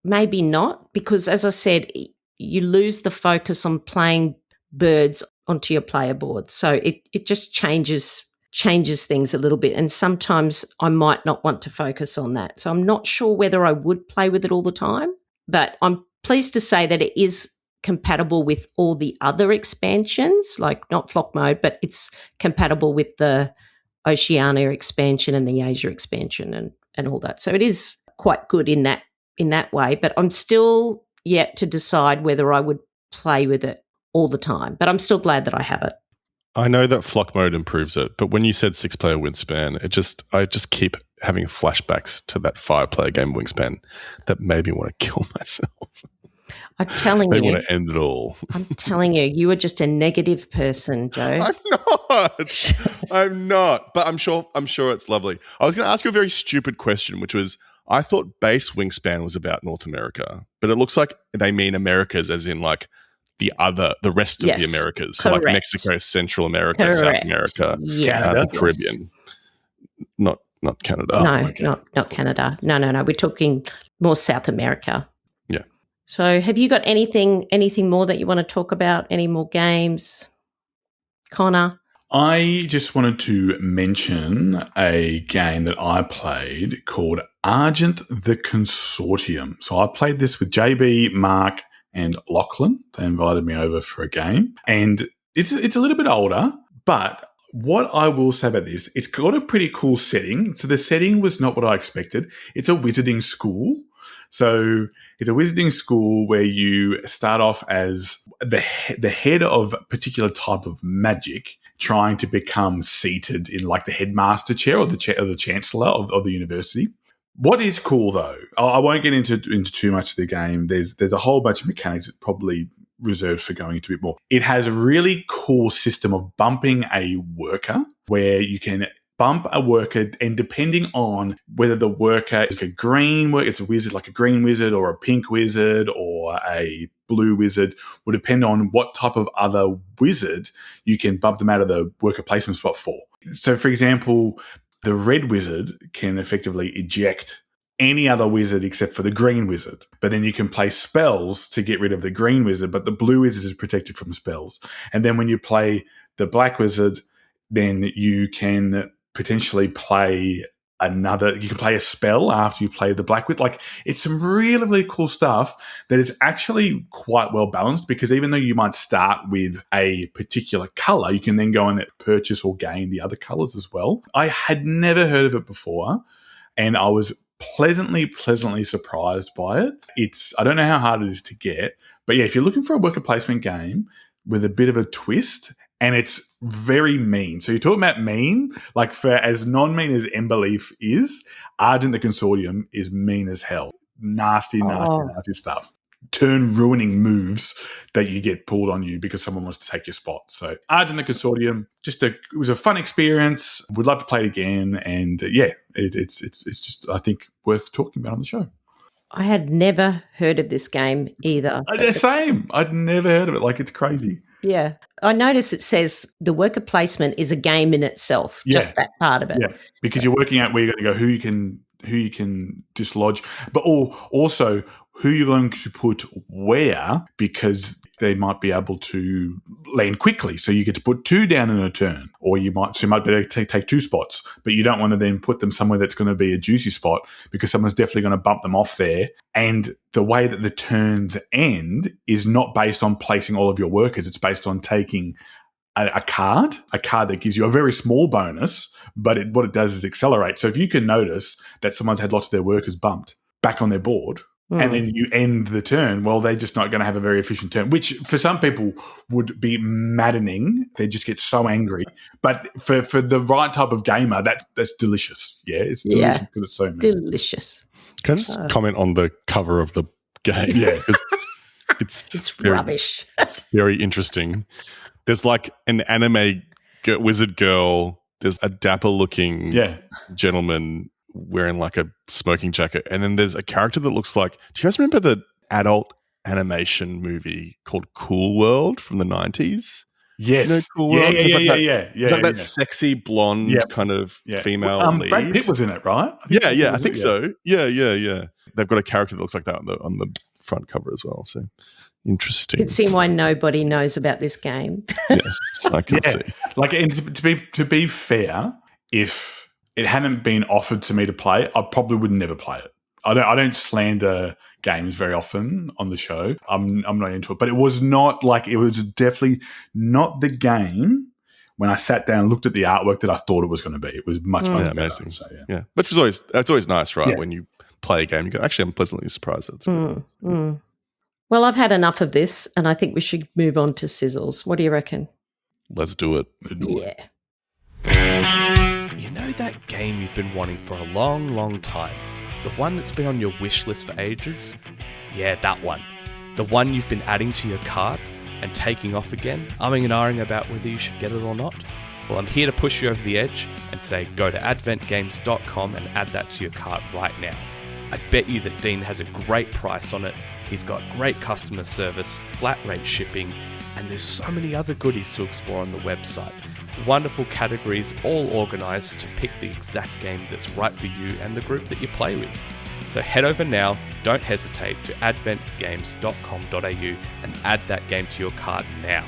Maybe not, because as I said, you lose the focus on playing birds onto your player board. So it just changes things a little bit. And sometimes I might not want to focus on that. So I'm not sure whether I would play with it all the time, but I'm pleased to say that it is compatible with all the other expansions, like not flock mode, but it's compatible with the Oceania expansion and the Asia expansion and all that. So it is quite good in that way, but I'm still yet to decide whether I would play with it all the time, but I'm still glad that I have it. I know that flock mode improves it, but when you said 6-player Wingspan, I just keep having flashbacks to that 5-player game Wingspan that made me want to kill myself. I'm telling you. They want to end it all. I'm telling you are just a negative person, Joe. I'm not. But I'm sure it's lovely. I was going to ask you a very stupid question, which was, I thought base Wingspan was about North America, but it looks like they mean Americas as in like the rest of the Americas. So like Mexico, Central America, South America, the Caribbean. Not Canada. No, okay. not Canada. No. We're talking more South America. Yeah. So have you got anything more that you want to talk about? Any more games? Connor? I just wanted to mention a game that I played called Argent the Consortium. So I played this with JB, Mark, and Lachlan. They invited me over for a game. And it's a little bit older, but what I will say about this, it's got a pretty cool setting. So the setting was not what I expected. It's a wizarding school. So it's a wizarding school where you start off as the head of a particular type of magic, trying to become seated in like the headmaster chair or the chancellor of the university. What is cool though, I won't get into too much of the game. There's a whole bunch of mechanics that probably reserved for going into a bit more. It has a really cool system of bumping a worker where you can bump a worker, and depending on whether the worker is a green worker, it's a wizard like a green wizard or a pink wizard or a blue wizard will depend on what type of other wizard you can bump them out of the worker placement spot for. So, for example, the red wizard can effectively eject any other wizard except for the green wizard. But then you can play spells to get rid of the green wizard, but the blue wizard is protected from spells. And then when you play the black wizard, then you can potentially play you can play a spell after you play the black wizard. Like, it's some really, really cool stuff that is actually quite well balanced, because even though you might start with a particular color, you can then go and purchase or gain the other colors as well. I had never heard of it before, and I was pleasantly surprised by it. I don't know how hard it is to get, but yeah, if you're looking for a worker placement game with a bit of a twist, and it's very mean. So you're talking about mean, like, for as non-mean as Embelief is, Argent the Consortium is mean as hell. Nasty stuff. Turn ruining moves that you get pulled on you because someone wants to take your spot. So Argent the Consortium, it was a fun experience. Would love to play it again, and it's just, I think, worth talking about on the show. I had never heard of this game either. Same. I'd never heard of it. Like, it's crazy. Yeah. I notice it says the worker placement is a game in itself, just that part of it. Yeah, because you're working out where you're going to go, who you can dislodge, but also who you're going to put where, because they might be able to land quickly. So you get to put 2 down in a turn, or you might better take 2 spots, but you don't want to then put them somewhere that's going to be a juicy spot, because someone's definitely going to bump them off there. And the way that the turns end is not based on placing all of your workers. It's based on taking a card that gives you a very small bonus, but what it does is accelerate. So if you can notice that someone's had lots of their workers bumped back on their board, and then you end the turn, well, they're just not going to have a very efficient turn, which for some people would be maddening. They just get so angry. But for the right type of gamer, that's delicious. Yeah, it's delicious because it's so mean. Delicious. Can I just comment on the cover of the game? Yeah. It's rubbish. It's very interesting. There's like an anime wizard girl. There's a dapper-looking gentleman wearing like a smoking jacket. And then there's a character that looks like, do you guys remember the adult animation movie called Cool World from the 90s? Yes. Do you know Cool World? Yeah. It's like that sexy blonde kind of female lead. Brad Pitt was in it, right? I think so. Yeah. They've got a character that looks like that on the front cover as well. So interesting. You can see why nobody knows about this game. Yes, I can see. Like, and to be fair, if it hadn't been offered to me to play, I probably would never play it. I don't slander games very often on the show. I'm not into it, but it was definitely not the game when I sat down and looked at the artwork that I thought it was going to be. It was much better. Amazing. So, Which is always nice, right? Yeah. When you play a game, you go, actually, I'm pleasantly surprised. Well, I've had enough of this, and I think we should move on to Sizzles. What do you reckon? Let's do it. You know that game you've been wanting for a long, long time? The one that's been on your wish list for ages? Yeah, that one. The one you've been adding to your cart and taking off again, umming and ahhing about whether you should get it or not? Well, I'm here to push you over the edge and say go to adventgames.com and add that to your cart right now. I bet you that Dean has a great price on it. He's got great customer service, flat rate shipping, and there's so many other goodies to explore on the website. Wonderful categories all organised to pick the exact game that's right for you and the group that you play with. So head over now, don't hesitate, to adventgames.com.au and add that game to your cart now.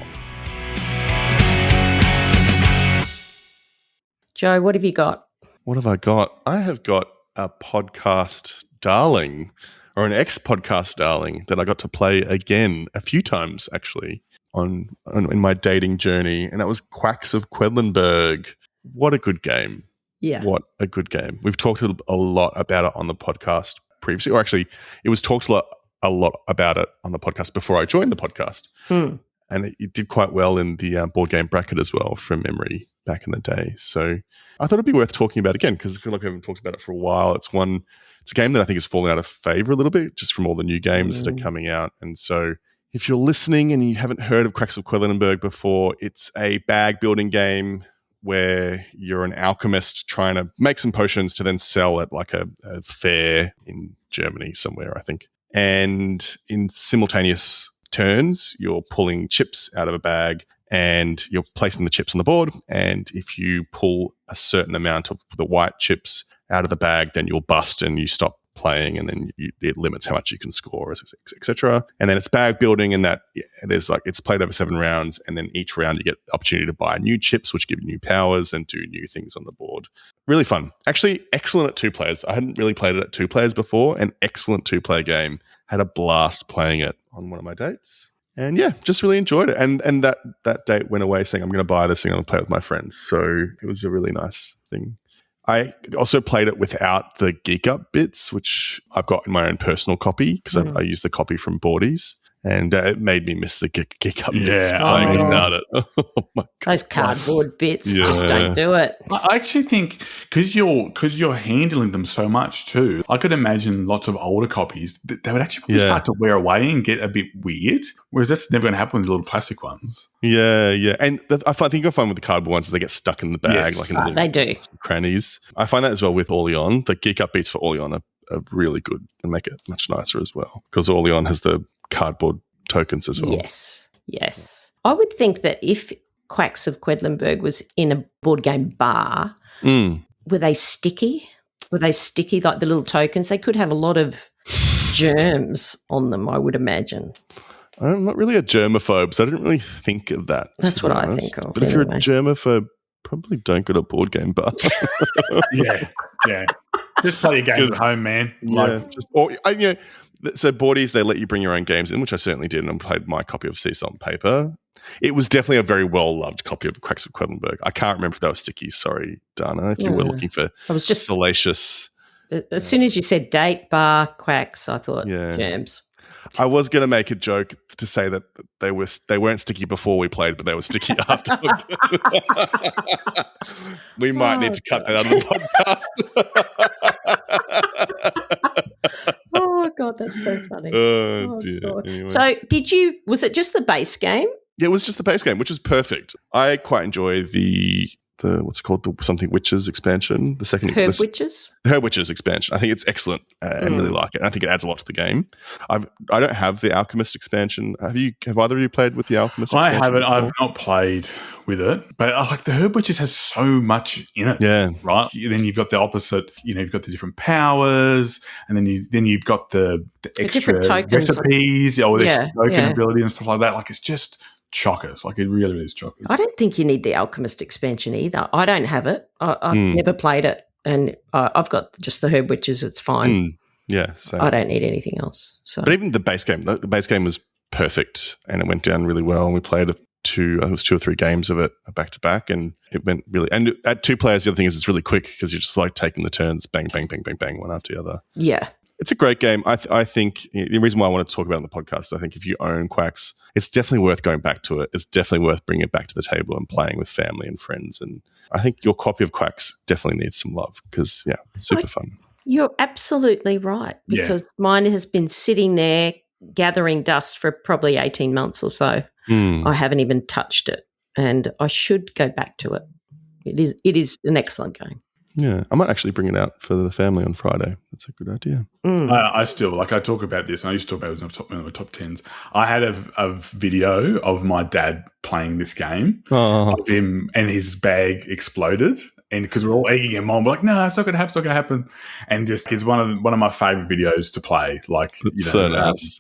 Joe, what have you got? What have I got? I have got a podcast darling, or an ex-podcast darling, that I got to play again a few times, actually, in my dating journey, and that was Quacks of Quedlinburg. What a good game. Yeah. What a good game. We've talked a lot about it on the podcast previously, or actually it was talked a lot about it on the podcast before I joined the podcast. And it did quite well in the board game bracket as well, from memory, back in the day. So I thought it'd be worth talking about again, because I feel like we haven't talked about it for a while. It's a game that I think has fallen out of favor a little bit, just from all the new games that are coming out. And so if you're listening and you haven't heard of Quacks of Quedlinburg before, it's a bag building game where you're an alchemist trying to make some potions to then sell at like a fair in Germany somewhere, I think. And in simultaneous turns, you're pulling chips out of a bag and you're placing the chips on the board. And if you pull a certain amount of the white chips out of the bag, then you'll bust and you stop playing, and then it limits how much you can score, etc. And then it's bag building, and that there's like it's played over 7 rounds, and then each round you get the opportunity to buy new chips, which give you new powers and do new things on the board. Really fun. Actually, excellent at 2 players. I hadn't really played it at 2 players before. An excellent 2-player game. Had a blast playing it on one of my dates. And yeah, just really enjoyed it. And that date went away saying, I'm going to buy this thing and I'll play it with my friends. So it was a really nice thing. I also played it without the Geek Up bits, which I've got in my own personal copy because I use the copy from Boardies. And it made me miss the Geek Up bits playing without it. Oh my God. Those cardboard bits just don't do it. I actually think because you're handling them so much too, I could imagine lots of older copies, they would actually probably start to wear away and get a bit weird, whereas that's never going to happen with the little plastic ones. Yeah. And I think I find with the cardboard ones, they get stuck in the bag. Yes. Like in the They do. Crannies. I find that as well with Orlean. The Geek Up beats for Orlean are really good and make it much nicer as well because Orlean has the cardboard tokens as well. Yes. I would think that if Quacks of Quedlinburg was in a board game bar, were they sticky? Were they sticky like the little tokens? They could have a lot of germs on them, I would imagine. I'm not really a germaphobe, so I didn't really think of that. That's what I think of. But if you're a germaphobe, probably don't go to a board game bar. Yeah. Just play your games at home, man. So Boardies, they let you bring your own games in, which I certainly did, and I played my copy of Sea Salt and Paper. It was definitely a very well-loved copy of Quacks of Quedlinburg. I can't remember if they were sticky. Sorry, Dana, if you were looking for salacious. As soon as you said date, bar, Quacks, I thought germs. I was going to make a joke to say that they weren't sticky before we played, but they were sticky afterward. We might need to cut that out of the podcast. Oh, God, that's so funny. Oh dear. Anyway. So was it just the base game? Yeah, it was just the base game, which was perfect. I quite enjoy the what's it called? The something witches expansion. The second Herb Witches? Herb Witches expansion. I think it's excellent and really like it. And I think it adds a lot to the game. I don't have the Alchemist expansion. Have either of you played with the Alchemist expansion? I haven't. Before? I've not played with it. But like the Herb Witches has so much in it. Yeah. Right? Then you've got the opposite, you've got the different powers, and then you've got the extra recipes, or the extra token ability and stuff like that. Like it's just chockers. Like it really is chockers. I don't think you need the Alchemist expansion either. I don't have it. I've never played it, and I've got just the Herb Witches. It's fine. Yeah, so I don't need anything else. So, but even the base game was perfect, and it went down really well. And we played 2 or 3 games of it back to back, and it went really. And at 2 players, the other thing is it's really quick because you're just like taking the turns, bang, bang, bang, bang, bang, one after the other. Yeah. It's a great game. I think the reason why I want to talk about it on the podcast, I think if you own Quacks, it's definitely worth going back to it. It's definitely worth bringing it back to the table and playing with family and friends. And I think your copy of Quacks definitely needs some love because, super fun. You're absolutely right because mine has been sitting there gathering dust for probably 18 months or so. I haven't even touched it, and I should go back to it. It is an excellent game. Yeah, I might actually bring it out for the family on Friday. That's a good idea. I still, I talk about this, and I used to talk about it in my top 10s. I had a video of my dad playing this game of him, and his bag exploded. And because we're all egging him on, we're like, no, it's not going to happen, it's not going to happen. And just it's one of my favourite videos to play. Like, so nice.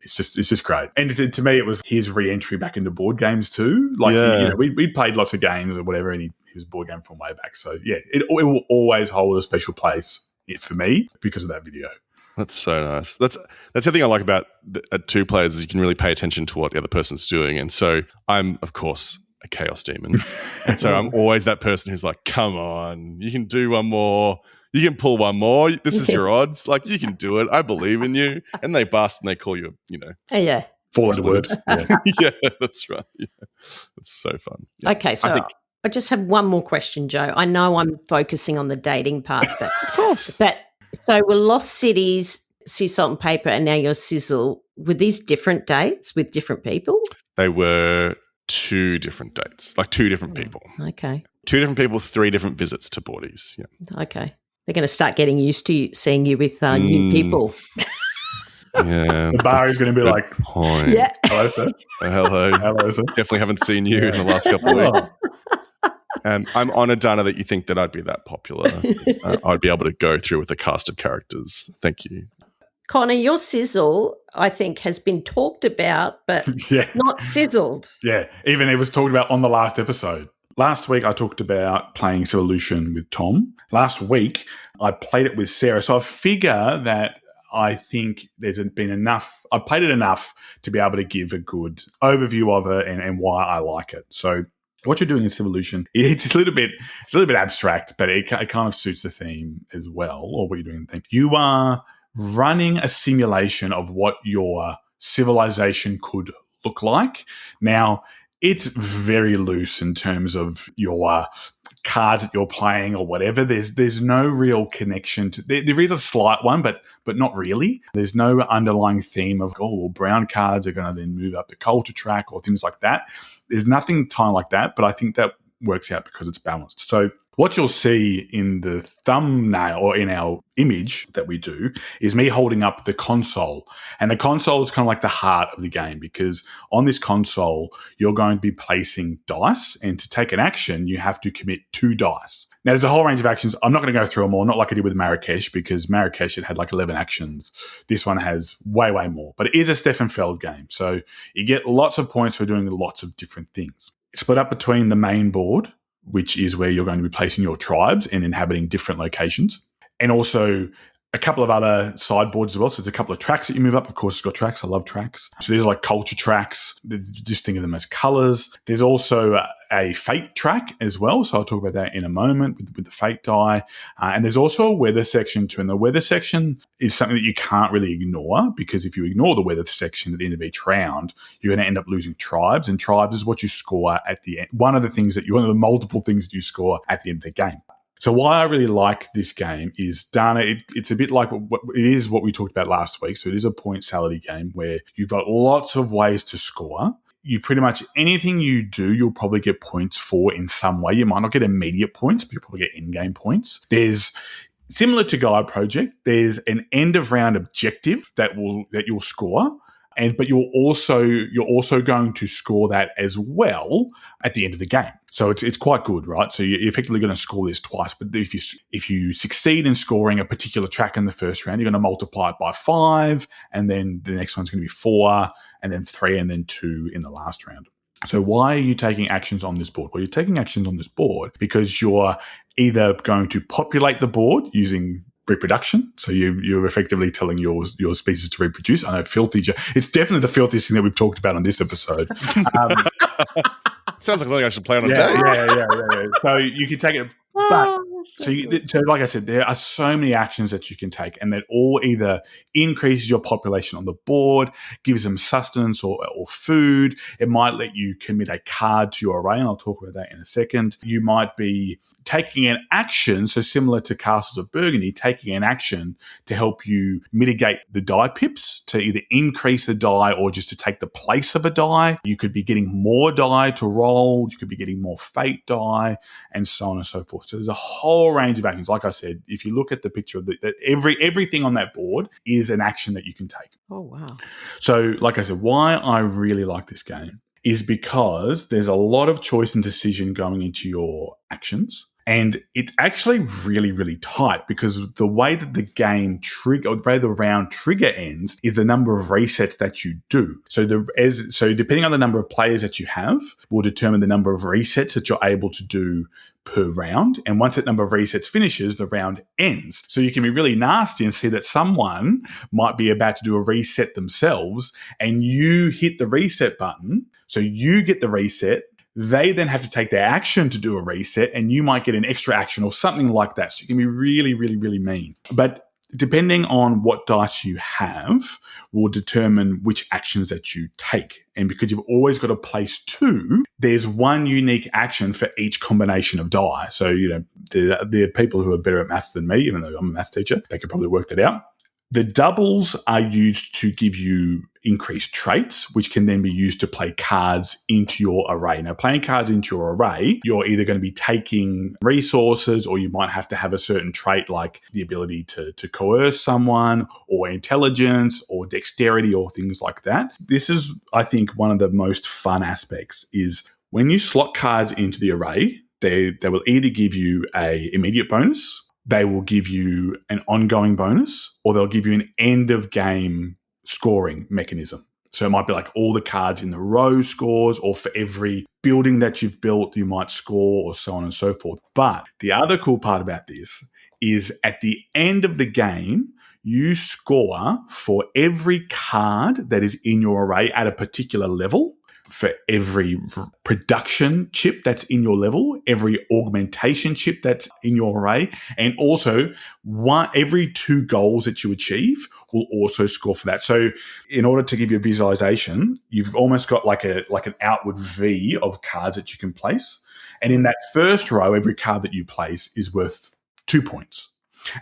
It's just great. And to me, it was his re-entry back into board games too. Like, we played lots of games or whatever, and he was a board game from way back. So, it will always hold a special place for me because of that video. That's so nice. That's the thing I like about 2 players is you can really pay attention to what the other person's doing. And so I'm, of course, a chaos demon. And so I'm always that person who's like, come on, you can do one more. You can pull one more. This is your odds. Like, you can do it. I believe in you. And they bust and they call you, fall into words. Yeah, that's right. Yeah. That's so fun. Yeah. Okay, so I just have one more question, Joe. I know I'm focusing on the dating part, but of course. But so we're Lost Cities, Sea Salt and Paper, and now your Sizzle. Were these different dates with different people? They were 2 different dates, like 2 different people. Okay. 2 different people, 3 different visits to Boardies. Yeah. Okay. They're going to start getting used to seeing you with new people. Yeah. The bar is going to be like, point. Yeah. hello, sir. Hello. Hello, sir. Definitely haven't seen you in the last couple of weeks. I'm honoured, Dana, that you think that I'd be that popular. I'd be able to go through with a cast of characters. Thank you. Connor, your sizzle, I think, has been talked about, but not sizzled. Yeah, even it was talked about on the last episode. Last week, I talked about playing Civolution with Tom. Last week, I played it with Sarah. So I figure that I think there's been enough. I've played it enough to be able to give a good overview of it and why I like it. So what you're doing in Civolution, it's a little bit abstract, but it kind of suits the theme as well, or what you're doing in the theme. You are running a simulation of what your civilization could look like. Now, it's very loose in terms of your cards that you're playing or whatever. There's no real connection to. There is a slight one, but not really. There's no underlying theme of brown cards are going to then move up the culture track or things like that. There's nothing time like that, but I think that works out because it's balanced. So what you'll see in the thumbnail or in our image that we do is me holding up the console. And the console is kind of like the heart of the game, because on this console, you're going to be placing dice. And to take an action, you have to commit 2 dice. Now, there's a whole range of actions. I'm not going to go through them all, not like I did with Marrakesh, because Marrakesh, it had like 11 actions. This one has way, way more. But it is a Stefan Feld game. So you get lots of points for doing lots of different things. It's split up between the main board, which is where you're going to be placing your tribes and inhabiting different locations, and also a couple of other sideboards as well. So there's a couple of tracks that you move up. Of course, it's got tracks. I love tracks. So there's like culture tracks. Just think of them as colors. There's also a fate track as well. So I'll talk about that in a moment with the fate die. And there's also a weather section too. And the weather section is something that you can't really ignore, because if you ignore the weather section at the end of each round, you're going to end up losing tribes. And tribes is what you score at the end. One of the multiple things that you score at the end of the game. So why I really like this game is, Dana, it's a bit like it is what we talked about last week. So it is a point salad game where you've got lots of ways to score. You pretty much anything you do, you'll probably get points for in some way. You might not get immediate points, but you'll probably get in-game points. There's, similar to Gaia Project, there's an end-of-round objective that you'll score. But you're also going to score that as well at the end of the game. So it's quite good, right? So you're effectively going to score this twice. But if you succeed in scoring a particular track in the first round, you're going to multiply it by 5, and then the next one's going to be 4, and then 3, and then 2 in the last round. So why are you taking actions on this board? Well, you're taking actions on this board because you're either going to populate the board using reproduction. So you're effectively telling your species to reproduce. I know filthy. It's definitely the filthiest thing that we've talked about on this episode. Sounds like something I should play on a day. Yeah. So you can take it. But so like I said, there are so many actions that you can take, and that all either increases your population on the board, gives them sustenance or food. It might let you commit a card to your array, and I'll talk about that in a second. You might be taking an action, so similar to Castles of Burgundy, taking an action to help you mitigate the die pips, to either increase the die or just to take the place of a die. You could be getting more die to roll. You could be getting more fate die, and so on and so forth. So there's a whole range of actions. Like I said, if you look at the picture of that everything on that board is an action that you can take. Oh, wow. So like I said, why I really like this game is because there's a lot of choice and decision going into your actions. And it's actually really, really tight, because the way that the game trigger, or the way the round trigger ends, is the number of resets that you do. So depending on the number of players that you have, will determine the number of resets that you're able to do per round. And once that number of resets finishes, the round ends. So you can be really nasty and see that someone might be about to do a reset themselves, and you hit the reset button. So you get the reset. They then have to take their action to do a reset, and you might get an extra action or something like that. So you can be really, really, really mean. But depending on what dice you have will determine which actions that you take. And because you've always got to place 2, there's one unique action for each combination of die. So, there are people who are better at maths than me, even though I'm a maths teacher. They could probably work that out. The doubles are used to give you increased traits, which can then be used to play cards into your array. Now, playing cards into your array, you're either going to be taking resources, or you might have to have a certain trait like the ability to coerce someone, or intelligence, or dexterity, or things like that. This is, I think, one of the most fun aspects is when you slot cards into the array, they will either give you an immediate bonus, they will give you an ongoing bonus, or they'll give you an end of game scoring mechanism. So it might be like all the cards in the row scores, or for every building that you've built, you might score, or so on and so forth. But the other cool part about this is at the end of the game, you score for every card that is in your array at a particular level. For every production chip that's in your level, every augmentation chip that's in your array, and also every 2 goals that you achieve will also score for that. So in order to give you a visualization, you've almost got like an outward V of cards that you can place. And in that first row, every card that you place is worth 2 points.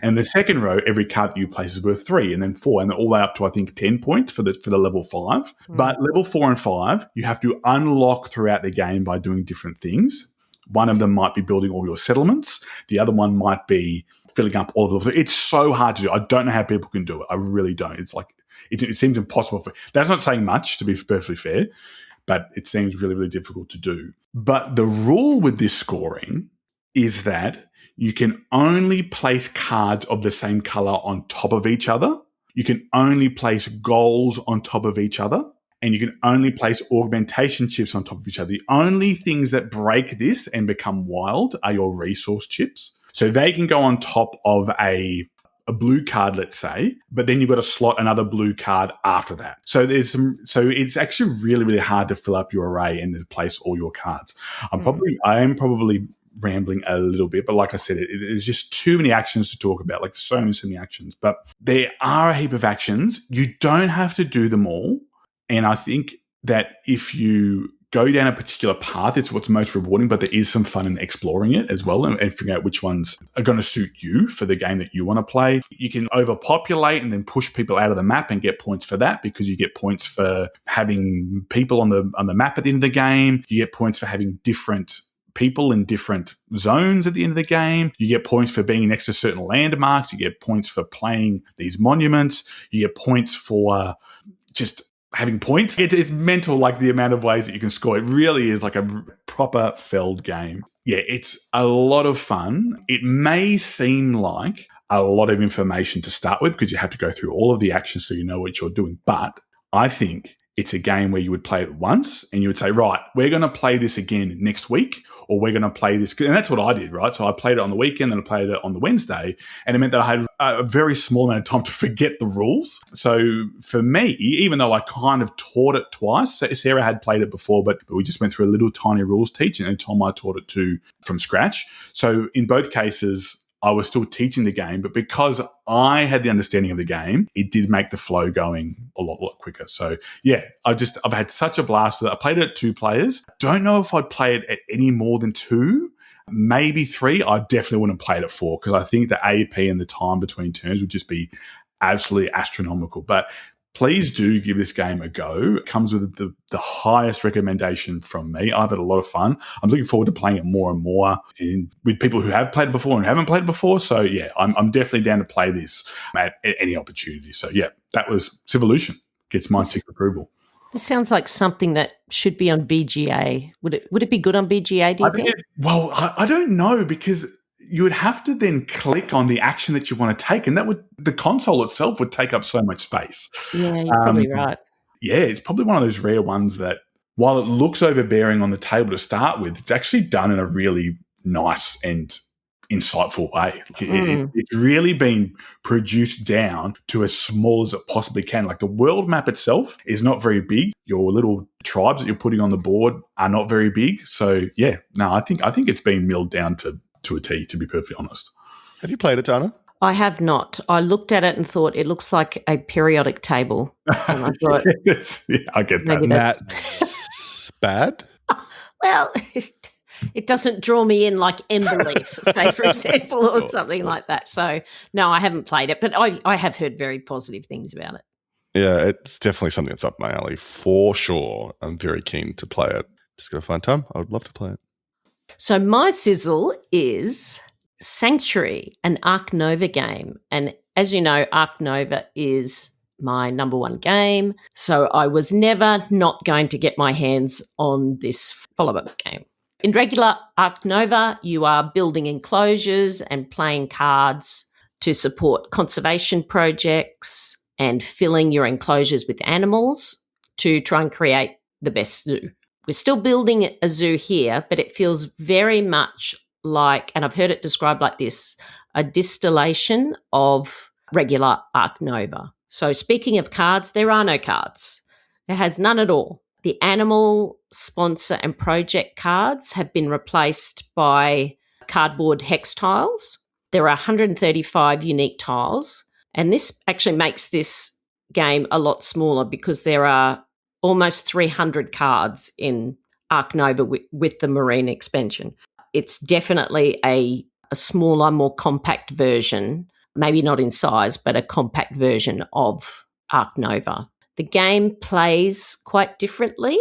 And the second row, every card that you place is worth 3, and then 4, and then all the way up to, I think, 10 points for the level 5. But level 4 and 5, you have to unlock throughout the game by doing different things. One of them might be building all your settlements. The other one might be filling up all of them. It's so hard to do. I don't know how people can do it. I really don't. It's like, it seems impossible. That's not saying much, to be perfectly fair, but it seems really, really difficult to do. But the rule with this scoring is that you can only place cards of the same color on top of each other. You can only place goals on top of each other. And you can only place augmentation chips on top of each other. The only things that break this and become wild are your resource chips. So they can go on top of a blue card, let's say, but then you've got to slot another blue card after that. So it's actually really, really hard to fill up your array and to place all your cards. I am probably rambling a little bit, but like I said, there's just too many actions to talk about, like so many actions. But there are a heap of actions. You don't have to do them all. And I think that if you go down a particular path, it's what's most rewarding, but there is some fun in exploring it as well and figuring out which ones are going to suit you for the game that you want to play. You can overpopulate and then push people out of the map and get points for that, because you get points for having people on the map at the end of the game. You get points for having different people in different zones at the end of the game. You get points for being next to certain landmarks. You get points for playing these monuments. You get points for just having points. It's mental, like the amount of ways that you can score. It really is like a proper Feld game. Yeah, it's a lot of fun. It may seem like a lot of information to start with because you have to go through all of the actions so you know what you're doing. But I think it's a game where you would play it once and you would say, right, we're going to play this again next week, or we're going to play this. And that's what I did, right? So I played it on the weekend and I played it on the Wednesday, and it meant that I had a very small amount of time to forget the rules. So for me, even though I kind of taught it twice, Sarah had played it before, but we just went through a little tiny rules teaching, and Tom I taught it to from scratch. So in both cases, I was still teaching the game, but because I had the understanding of the game, it did make the flow going a lot quicker. So yeah, I've had such a blast with it. I played it at 2 players. Don't know if I'd play it at any more than 2, maybe 3. I definitely wouldn't play it at 4 because I think the AP and the time between turns would just be absolutely astronomical. But please do give this game a go. It comes with the highest recommendation from me. I've had a lot of fun. I'm looking forward to playing it more and more with people who have played it before and haven't played it before. So yeah, I'm definitely down to play this at any opportunity. So yeah, that was Civolution. Gets my tick approval. This sounds like something that should be on BGA. Would it be good on BGA, do you think? I don't know, because you would have to then click on the action that you want to take, and the console itself would take up so much space. Yeah, you're probably right. Yeah, it's probably one of those rare ones that, while it looks overbearing on the table to start with, it's actually done in a really nice and insightful way. It's really been produced down to as small as it possibly can. Like, the world map itself is not very big. Your little tribes that you're putting on the board are not very big. So yeah, no, I think it's been milled down to a T, to be perfectly honest. Have you played it, Dana? I have not. I looked at it and thought it looks like a periodic table. And I thought, yeah, I get that. That's bad. Well, it doesn't draw me in like Ember Leaf, say, for example, or something like that. So, no, I haven't played it, but I have heard very positive things about it. Yeah, it's definitely something that's up my alley for sure. I'm very keen to play it. Just got to find time. I would love to play it. So my sizzle is Sanctuary, an Ark Nova game. And as you know, Ark Nova is my number one game. So I was never not going to get my hands on this follow-up game. In regular Ark Nova, you are building enclosures and playing cards to support conservation projects and filling your enclosures with animals to try and create the best zoo. We're still building a zoo here, but it feels very much like, and I've heard it described like this, a distillation of regular Ark Nova. So speaking of cards, there are no cards. It has none at all. The animal, sponsor and project cards have been replaced by cardboard hex tiles. There are 135 unique tiles, and this actually makes this game a lot smaller because there are almost 300 cards in Ark Nova with the Marine expansion. It's definitely a smaller, more compact version, maybe not in size, but a compact version of Ark Nova. The game plays quite differently.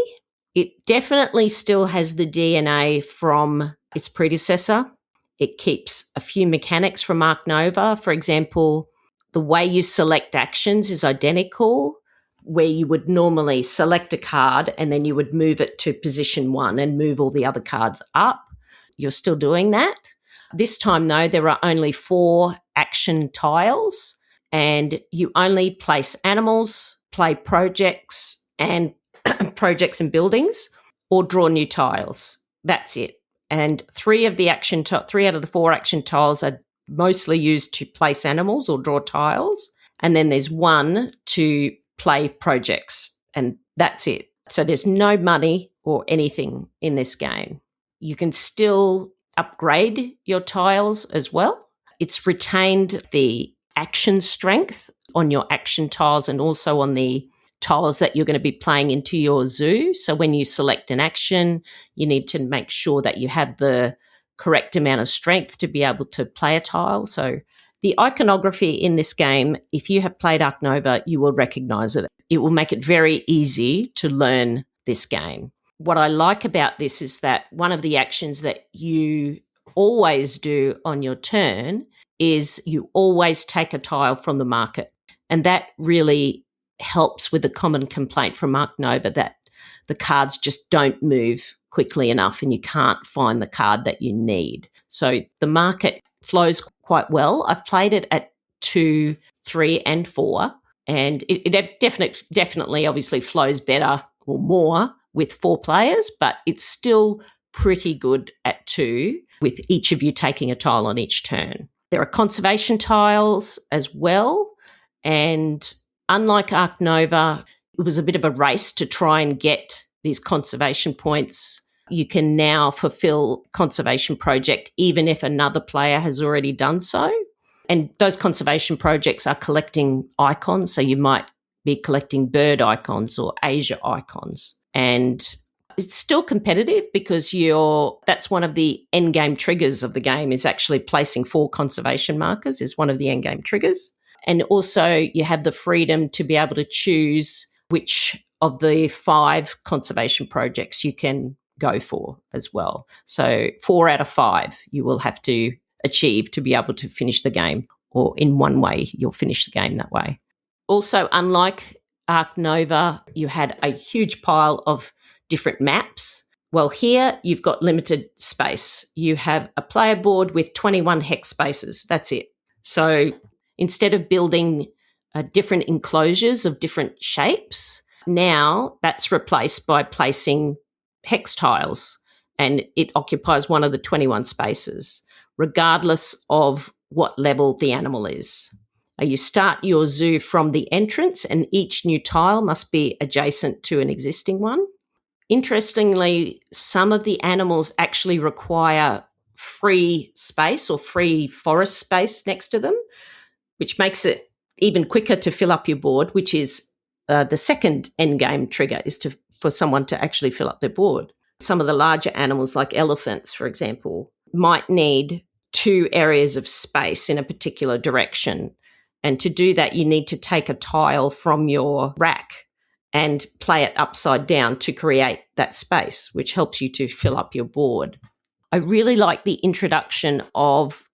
It definitely still has the DNA from its predecessor. It keeps a few mechanics from Ark Nova. For example, the way you select actions is identical, where you would normally select a card and then you would move it to position 1 and move all the other cards up. You're still doing that. This time, though, there are only 4 action tiles and you only place animals, play projects and projects and buildings, or draw new tiles. That's it. And 3 out of the 4 action tiles are mostly used to place animals or draw tiles. And then there's 1 to play projects, and that's it. So there's no money or anything in this game. You can still upgrade your tiles as well. It's retained the action strength on your action tiles and also on the tiles that you're going to be playing into your zoo. So when you select an action, you need to make sure that you have the correct amount of strength to be able to play a tile. So the iconography in this game, if you have played Ark Nova, you will recognize it. It will make it very easy to learn this game. What I like about this is that one of the actions that you always do on your turn is you always take a tile from the market. And that really helps with the common complaint from Ark Nova that the cards just don't move quickly enough and you can't find the card that you need. So the market flows quite well. I've played it at 2, 3 and 4, and it definitely obviously flows better or more with 4 players, but it's still pretty good at 2 with each of you taking a tile on each turn. There are conservation tiles as well, and unlike Ark Nova, it was a bit of a race to try and get these conservation points. You can now fulfill conservation project even if another player has already done so. And those conservation projects are collecting icons. So you might be collecting bird icons or Asia icons. And it's still competitive because that's one of the end game triggers of the game is actually placing 4 conservation markers is one of the end game triggers. And also you have the freedom to be able to choose which of the 5 conservation projects you can go for as well. So 4 out of 5 you will have to achieve to be able to finish the game, or in one way you'll finish the game that way. Also, unlike Ark Nova, you had a huge pile of different maps. Well, here you've got limited space. You have a player board with 21 hex spaces. That's it. So instead of building different enclosures of different shapes, now that's replaced by placing hex tiles, and it occupies one of the 21 spaces, regardless of what level the animal is. You start your zoo from the entrance, and each new tile must be adjacent to an existing one. Interestingly, some of the animals actually require free space or free forest space next to them, which makes it even quicker to fill up your board, which is the second endgame trigger is for someone to actually fill up their board. Some of the larger animals, like elephants, for example, might need 2 areas of space in a particular direction. And to do that, you need to take a tile from your rack and play it upside down to create that space, which helps you to fill up your board. I really like the introduction of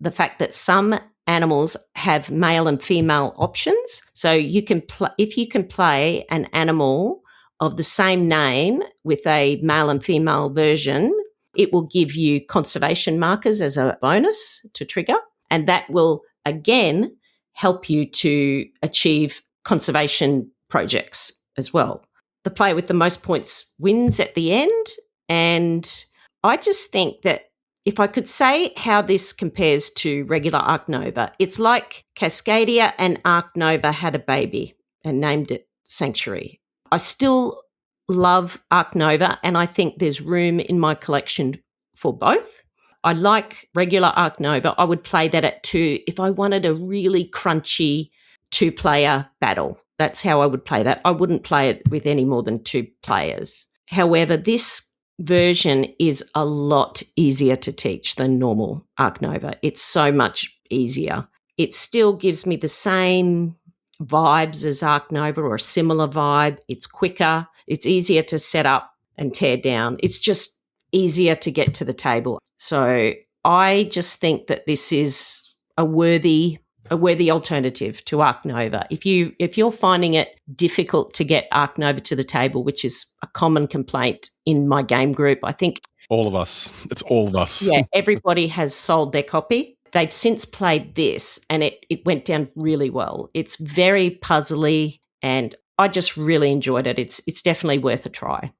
the fact that some animals have male and female options. So you can if you can play an animal of the same name with a male and female version, it will give you conservation markers as a bonus to trigger. And that will, again, help you to achieve conservation projects as well. The player with the most points wins at the end. And I just think that if I could say how this compares to regular Ark Nova, it's like Cascadia and Ark Nova had a baby and named it Sanctuary. I still love Ark Nova, and I think there's room in my collection for both. I like regular Ark Nova. I would play that at 2 if I wanted a really crunchy 2-player battle. That's how I would play that. I wouldn't play it with any more than 2 players. However, this version is a lot easier to teach than normal Ark Nova. It's so much easier. It still gives me the same vibes as Ark Nova, or a similar vibe. It's quicker. It's easier to set up and tear down. It's just easier to get to the table. So I just think that this is a worthy alternative to Ark Nova. If you're finding it difficult to get Ark Nova to the table, which is a common complaint in my game group, I think all of us. It's all of us. Yeah, everybody has sold their copy. They've since played this, and it went down really well. It's very puzzly, and I just really enjoyed it. It's definitely worth a try.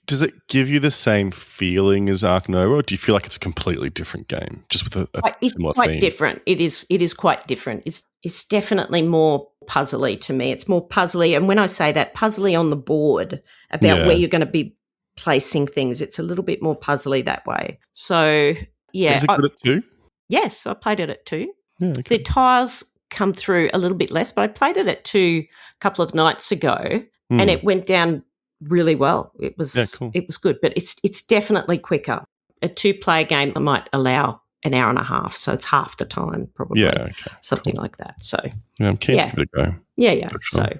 Does it give you the same feeling as Ark Nova, or do you feel like it's a completely different game, just with a similar theme? It's quite different. It is quite different. It's definitely more puzzly to me. It's more puzzly, and when I say that, puzzly on the board about where you're going to be placing things, it's a little bit more puzzly that way. So, yeah. Is it good at 2? Yes, I played it at 2. Yeah, okay. The tiles come through a little bit less, but I played it at 2 a couple of nights ago, and it went down really well. It was It was good, but it's definitely quicker. A 2-player game might allow an hour and a half, so it's half the time probably. Yeah, okay, something like that. So I'm keen to give it a go. Yeah. Sure. So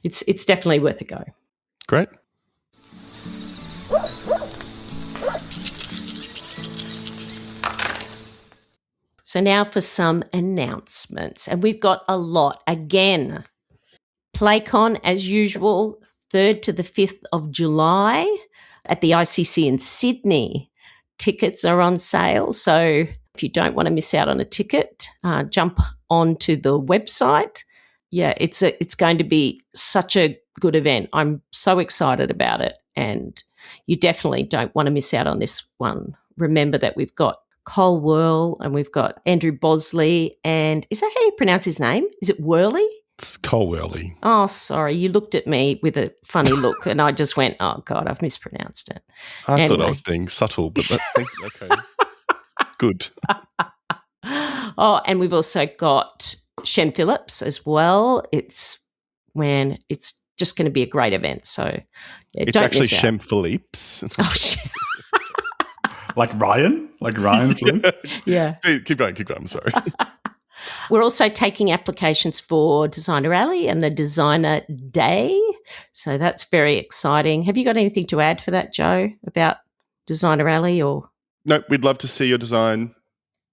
it's definitely worth a go. Great. So now for some announcements, and we've got a lot again. PlayCon as usual. 3rd to the 5th of July at the ICC in Sydney. Tickets are on sale, so if you don't want to miss out on a ticket, jump onto the website. Yeah, it's going to be such a good event. I'm so excited about it, and you definitely don't want to miss out on this one. Remember that we've got Cole Whirl and we've got Andrew Bosley, and is that how you pronounce his name? Is it Whirly? It's Cole Whirly. Oh, sorry. You looked at me with a funny look, and I just went, "Oh God, I've mispronounced it." I thought I was being subtle, but okay, good. Oh, and we've also got Shem Phillips as well. It's just going to be a great event. So it's actually Shem Phillips. Oh, like Ryan Phillips. Yeah. Keep going. I'm sorry. We're also taking applications for Designer Alley and the Designer Day. So that's very exciting. Have you got anything to add for that, Joe, about Designer Alley? Or No, we'd love to see your design.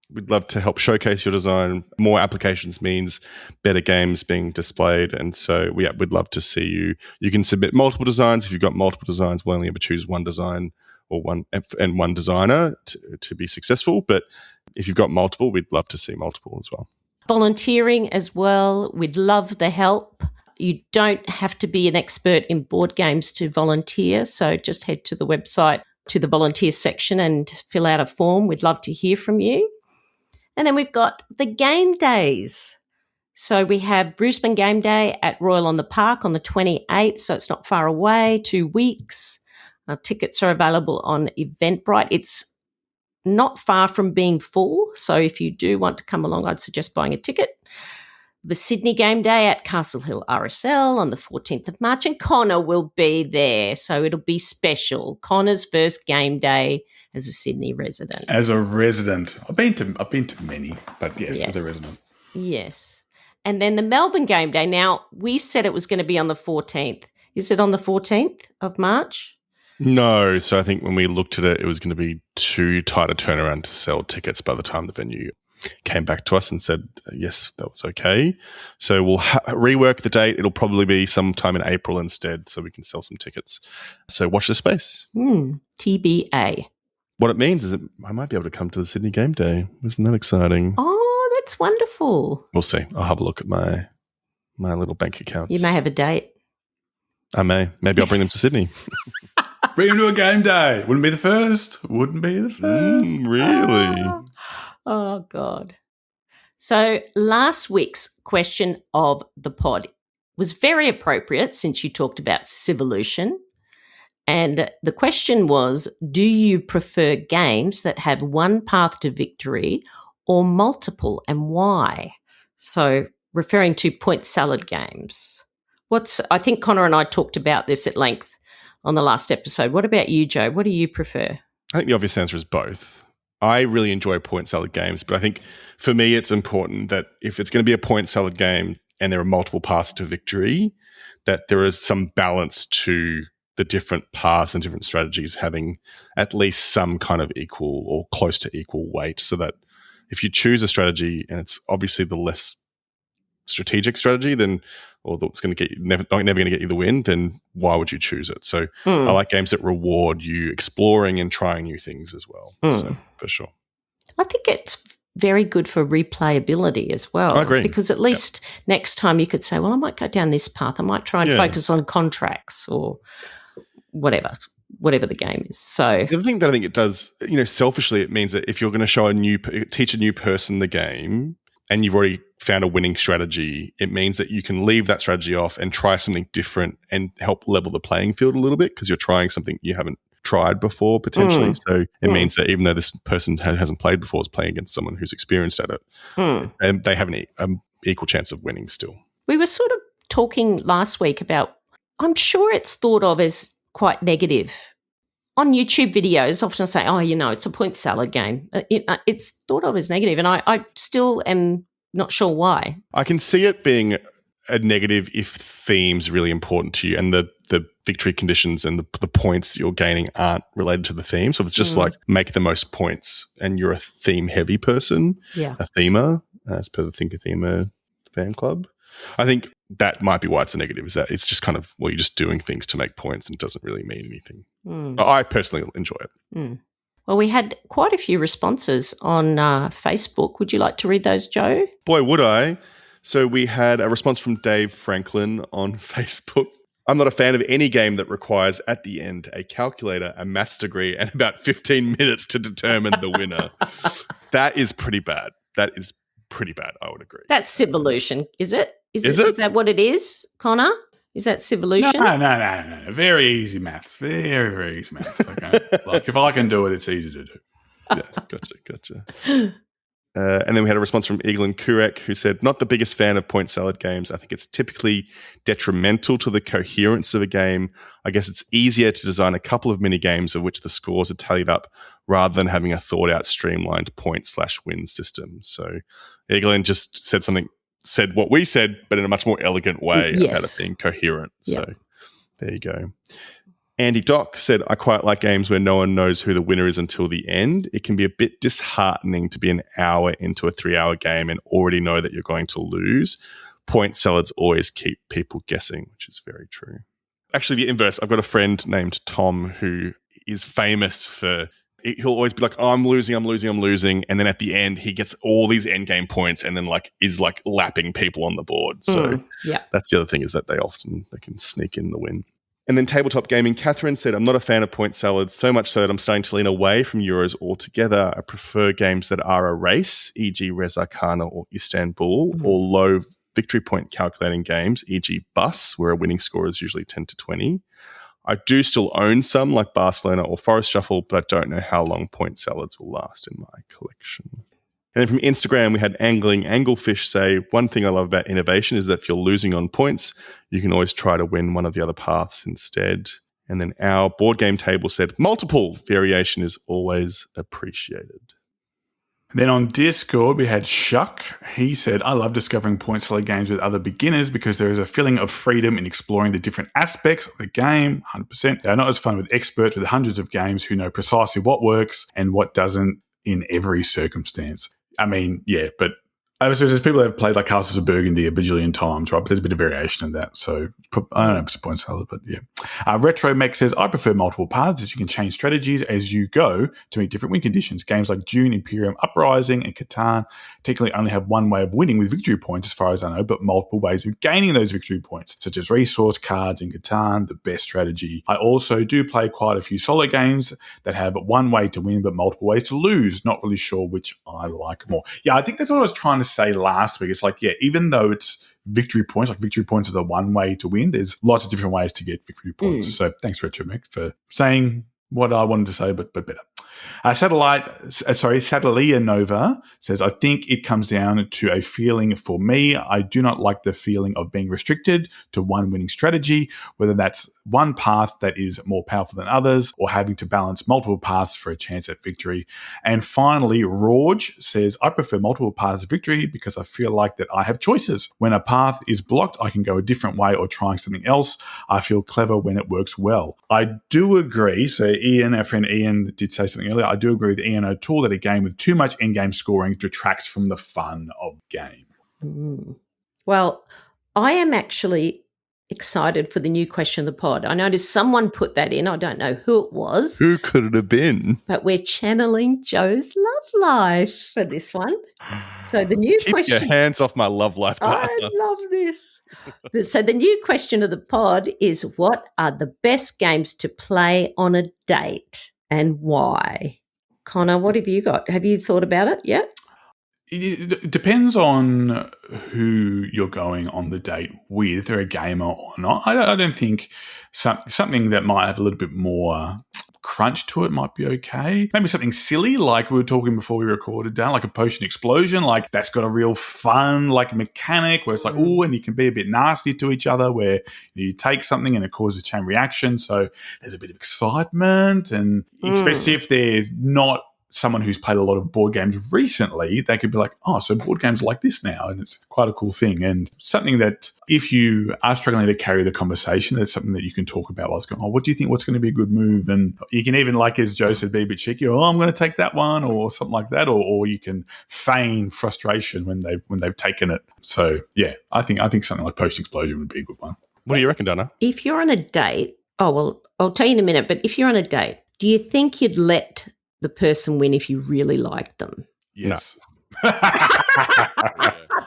We'd love to help showcase your design. More applications means better games being displayed. And so we'd love to see you. You can submit multiple designs. If you've got multiple designs, we'll only ever choose one design or one designer to be successful. But if you've got multiple, we'd love to see multiple as well. Volunteering as well. We'd love the help. You don't have to be an expert in board games to volunteer. So just head to the website, to the volunteer section, and fill out a form. We'd love to hear from you. And then we've got the game days. So we have Brisbane Game Day at Royal on the Park on the 28th. So it's not far away, 2 weeks. Tickets are available on Eventbrite. It's not far from being full. So if you do want to come along, I'd suggest buying a ticket. the Sydney game day at Castle Hill RSL on the 14th of March, and Connor will be there. So it'll be special. Connor's first game day as a Sydney resident. As a resident. I've been to many, but yes, as a resident. Yes. And then the Melbourne game day. Now, we said it was going to be on the 14th. Is it on the 14th of March? No. So I think when we looked at it, it was going to be too tight a turnaround to sell tickets by the time the venue came back to us and said, yes, that was okay. So we'll rework the date. It'll probably be sometime in April instead so we can sell some tickets. So watch this space. TBA. What it means is I might be able to come to the Sydney game day. Isn't that exciting? Oh, that's wonderful. We'll see. I'll have a look at my little bank accounts. You may have a date. I may. Maybe I'll bring them to Sydney. Bring them to a game day. Wouldn't be the first. Really? Oh, God. So last week's question of the pod was very appropriate since you talked about Civolution. And the question was, do you prefer games that have one path to victory or multiple, and why? So referring to point salad games. I think Connor and I talked about this at length on the last episode. What about you, Joe? What do you prefer? I think the obvious answer is both. I really enjoy point salad games, but I think for me it's important that if it's going to be a point salad game and there are multiple paths to victory, that there is some balance to the different paths and different strategies having at least some kind of equal or close to equal weight, so that if you choose a strategy and it's obviously the less strategic strategy, then or that's going to get you never going to get you the win, then why would you choose it? So I like games that reward you exploring and trying new things as well. So for sure. I think it's very good for replayability as well. I agree. Because at least next time you could say, well, I might go down this path. I might try and focus on contracts or whatever the game is. So the other thing that I think it does, selfishly, it means that if you're going to teach a new person the game and you've already found a winning strategy, it means that you can leave that strategy off and try something different and help level the playing field a little bit because you're trying something you haven't tried before potentially. So it means that even though this person hasn't played before, is playing against someone who's experienced at it, and they have an equal chance of winning still. We were sort of talking last week about, I'm sure it's thought of as quite negative. On YouTube videos, often I say, it's a point salad game. It's thought of as negative, and I still am not sure why. I can see it being a negative if theme's really important to you and the victory conditions and the points that you're gaining aren't related to the theme. So if it's just like make the most points and you're a theme-heavy person, a themer, as per the Think a Themer fan club, I think that might be why it's a negative, is that it's just kind of, you're just doing things to make points and it doesn't really mean anything. I personally enjoy it. Well, we had quite a few responses on Facebook. Would you like to read those, Joe? Boy, would I. So we had a response from Dave Franklin on Facebook. I'm not a fan of any game that requires, at the end, a calculator, a maths degree, and about 15 minutes to determine the winner. That is pretty bad. That is pretty bad, I would agree. That's Civolution, is it? Is that what it is, Connor? Is that Civolution? No. Very easy maths. Very, very easy maths. Okay. Like if I can do it, it's easy to do. Yeah, gotcha. And then we had a response from Eaglin Kurek, who said, not the biggest fan of point salad games. I think it's typically detrimental to the coherence of a game. I guess it's easier to design a couple of mini games of which the scores are tallied up rather than having a thought out streamlined point/win system. So Eaglin just said what we said, but in a much more elegant way about it being coherent. So there you go. Andy Doc said, I quite like games where no one knows who the winner is until the end. It can be a bit disheartening to be an hour into a 3-hour game and already know that you're going to lose. Point salads always keep people guessing, which is very true. Actually, the inverse. I've got a friend named Tom who is famous for, he'll always be like, I'm losing. And then at the end, he gets all these end game points and then is lapping people on the board. So that's the other thing, is that they can sneak in the win. And then Tabletop Gaming, Catherine said, I'm not a fan of point salads, so much so that I'm starting to lean away from Euros altogether. I prefer games that are a race, e.g. Res Arcana or Istanbul, or low victory point calculating games, e.g. Bus, where a winning score is usually 10 to 20. I do still own some like Barcelona or Forest Shuffle, but I don't know how long point salads will last in my collection. And then from Instagram, we had Anglefish say, one thing I love about innovation is that if you're losing on points, you can always try to win one of the other paths instead. And then our board game table said, multiple variation is always appreciated. Then on Discord, we had Shuck. He said, I love discovering point seller games with other beginners because there is a feeling of freedom in exploring the different aspects of the game. 100%. They're not as fun with experts with hundreds of games who know precisely what works and what doesn't in every circumstance. I mean, yeah, but there's people that have played like Castles of Burgundy a bajillion times, right? But there's a bit of variation in that. So I don't know if it's a point seller, but yeah. Retro Mech says, I prefer multiple paths as you can change strategies as you go to meet different win conditions. Games like Dune, Imperium, Uprising, and Catan technically only have one way of winning with victory points, as far as I know, but multiple ways of gaining those victory points, such as resource cards in Catan, the best strategy. I also do play quite a few solo games that have one way to win, but multiple ways to lose. Not really sure which I like more. Yeah, I think that's what I was trying to say last week. It's like, yeah, even though it's victory points, like victory points are the one way to win, there's lots of different ways to get victory points. So thanks, Retro Mech, for saying what I wanted to say, but better. Satellia Nova says, I think it comes down to a feeling for me. I do not like the feeling of being restricted to one winning strategy, whether that's one path that is more powerful than others or having to balance multiple paths for a chance at victory. And finally, Rorge says, I prefer multiple paths of victory because I feel like that I have choices. When a path is blocked, I can go a different way or trying something else. I feel clever when it works well. I do agree. So Ian, our friend Ian, did say something earlier. I do agree with Ian O'Toole that a game with too much in-game scoring detracts from the fun of game. Well, I am actually excited for the new question of the pod. I noticed someone put that in. I don't know who it was. Who could it have been? But we're channeling Joe's love life for this one. So the new question. Keep your hands off my love life, Tana. I love this. So the new question of the pod is, what are the best games to play on a date and why? Connor, what have you got? Have you thought about it yet? It depends on who you're going on the date with, or a gamer or not. I don't think something that might have a little bit more crunch to it might be okay. Maybe something silly, like we were talking before we recorded, Dan, like a potion explosion, like that's got a real fun like mechanic where it's like, oh, and you can be a bit nasty to each other where you take something and it causes a chain reaction. So there's a bit of excitement, and especially if there's not someone who's played a lot of board games recently, they could be like, oh, so board games are like this now, and it's quite a cool thing. And something that if you are struggling to carry the conversation, that's something that you can talk about while it's going, oh, what do you think, what's going to be a good move? And you can even, like as Joe said, be a bit cheeky, oh, I'm going to take that one, or something like that, or you can feign frustration when they've taken it. So yeah, I think something like Potion Explosion would be a good one. What do you reckon, Donna? If you're on a date, I'll tell you in a minute, but if you're on a date, do you think you'd let the person win if you really liked them? Yes. No.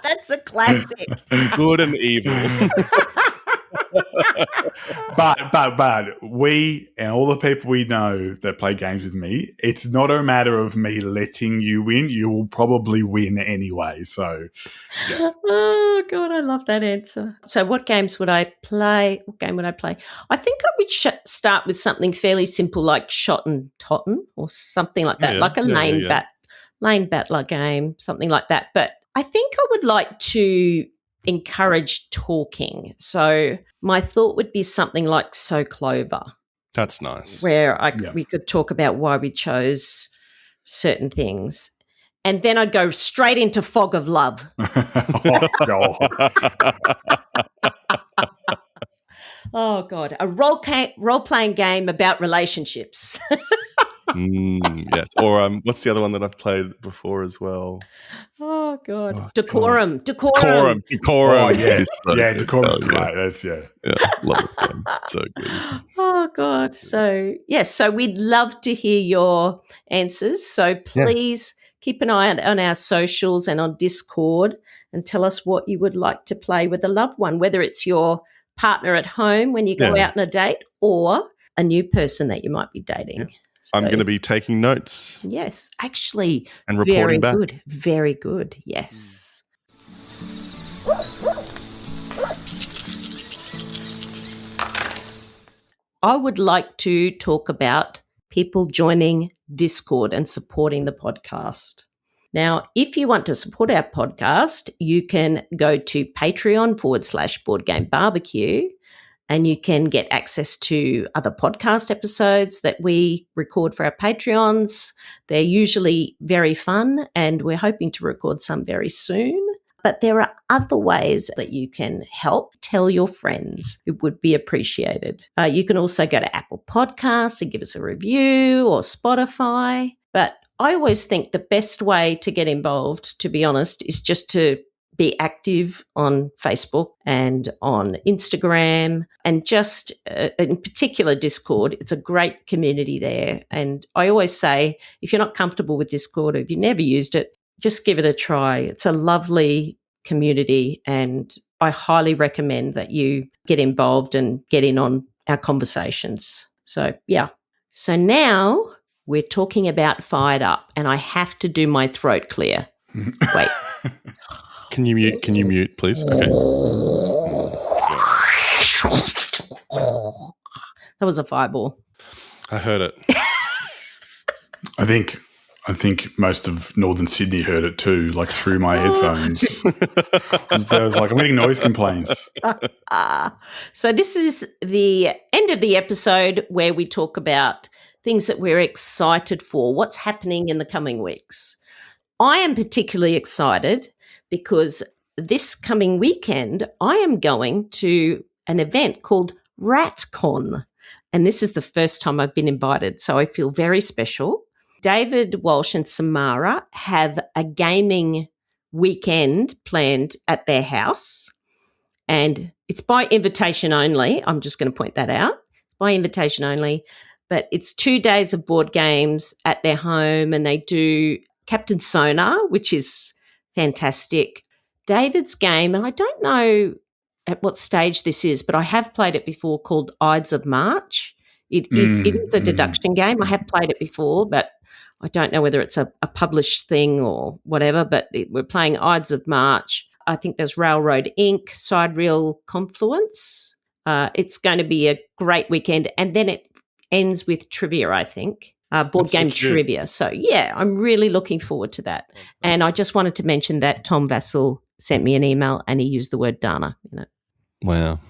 That's a classic. Good and evil. But we and all the people we know that play games with me, it's not a matter of me letting you win. You will probably win anyway. So, yeah. Oh, God, I love that answer. So what games would I play? What game would I play? I think I would start with something fairly simple like Shot and Totten or something like that, like a lane battler game, something like that. But I think I would like to encourage talking. So my thought would be something like So Clover. That's nice. Where we could talk about why we chose certain things. And then I'd go straight into Fog of Love. Oh, God. A role-playing game about relationships. Yes. Or what's the other one that I've played before as well? Oh, God. Oh, Decorum. God. Decorum. Oh, yeah. So yeah, Decorum's good. great. That's, Yeah, love it. It's so good. Oh, God. So, yes, so we'd love to hear your answers. So please keep an eye on our socials and on Discord and tell us what you would like to play with a loved one, whether it's your partner at home when you go out on a date or a new person that you might be dating. Yeah. So, I'm going to be taking notes. Yes, actually, and reporting back. Good. Very good. Yes. I would like to talk about people joining Discord and supporting the podcast. Now, if you want to support our podcast, you can go to Patreon.com/BoardGameBarbecue, and you can get access to other podcast episodes that we record for our Patreons. They're usually very fun, and we're hoping to record some very soon. But there are other ways that you can help. Tell your friends. It would be appreciated. You can also go to Apple Podcasts and give us a review, or Spotify. But I always think the best way to get involved, to be honest, is just to be active on Facebook and on Instagram, and just in particular Discord. It's a great community there. And I always say, if you're not comfortable with Discord, or if you've never used it, just give it a try. It's a lovely community, and I highly recommend that you get involved and get in on our conversations. So, yeah. So now we're talking about Fired Up, and I have to do my throat clear. Wait. Can you mute, please? Okay. That was a fireball. I heard it. I think most of Northern Sydney heard it too, like through my headphones. There was like, I'm getting noise complaints. So this is the end of the episode where we talk about things that we're excited for, what's happening in the coming weeks. I am particularly excited because this coming weekend I am going to an event called RatCon, and this is the first time I've been invited, so I feel very special. David Walsh and Samara have a gaming weekend planned at their house, and it's by invitation only. I'm just going to point that out. It's by invitation only, but it's 2 days of board games at their home, and they do Captain Sonar, which is fantastic. David's game, and I don't know at what stage this is, but I have played it before, called Ides of March. It is a deduction game. I have played it before, but I don't know whether it's a published thing or whatever, but we're playing Ides of March. I think there's Railroad Inc., Sidereal Confluence. It's going to be a great weekend, and then it ends with trivia, I think. Board game trivia. So, yeah, I'm really looking forward to that. And I just wanted to mention that Tom Vassell sent me an email and he used the word Dana in it. Wow.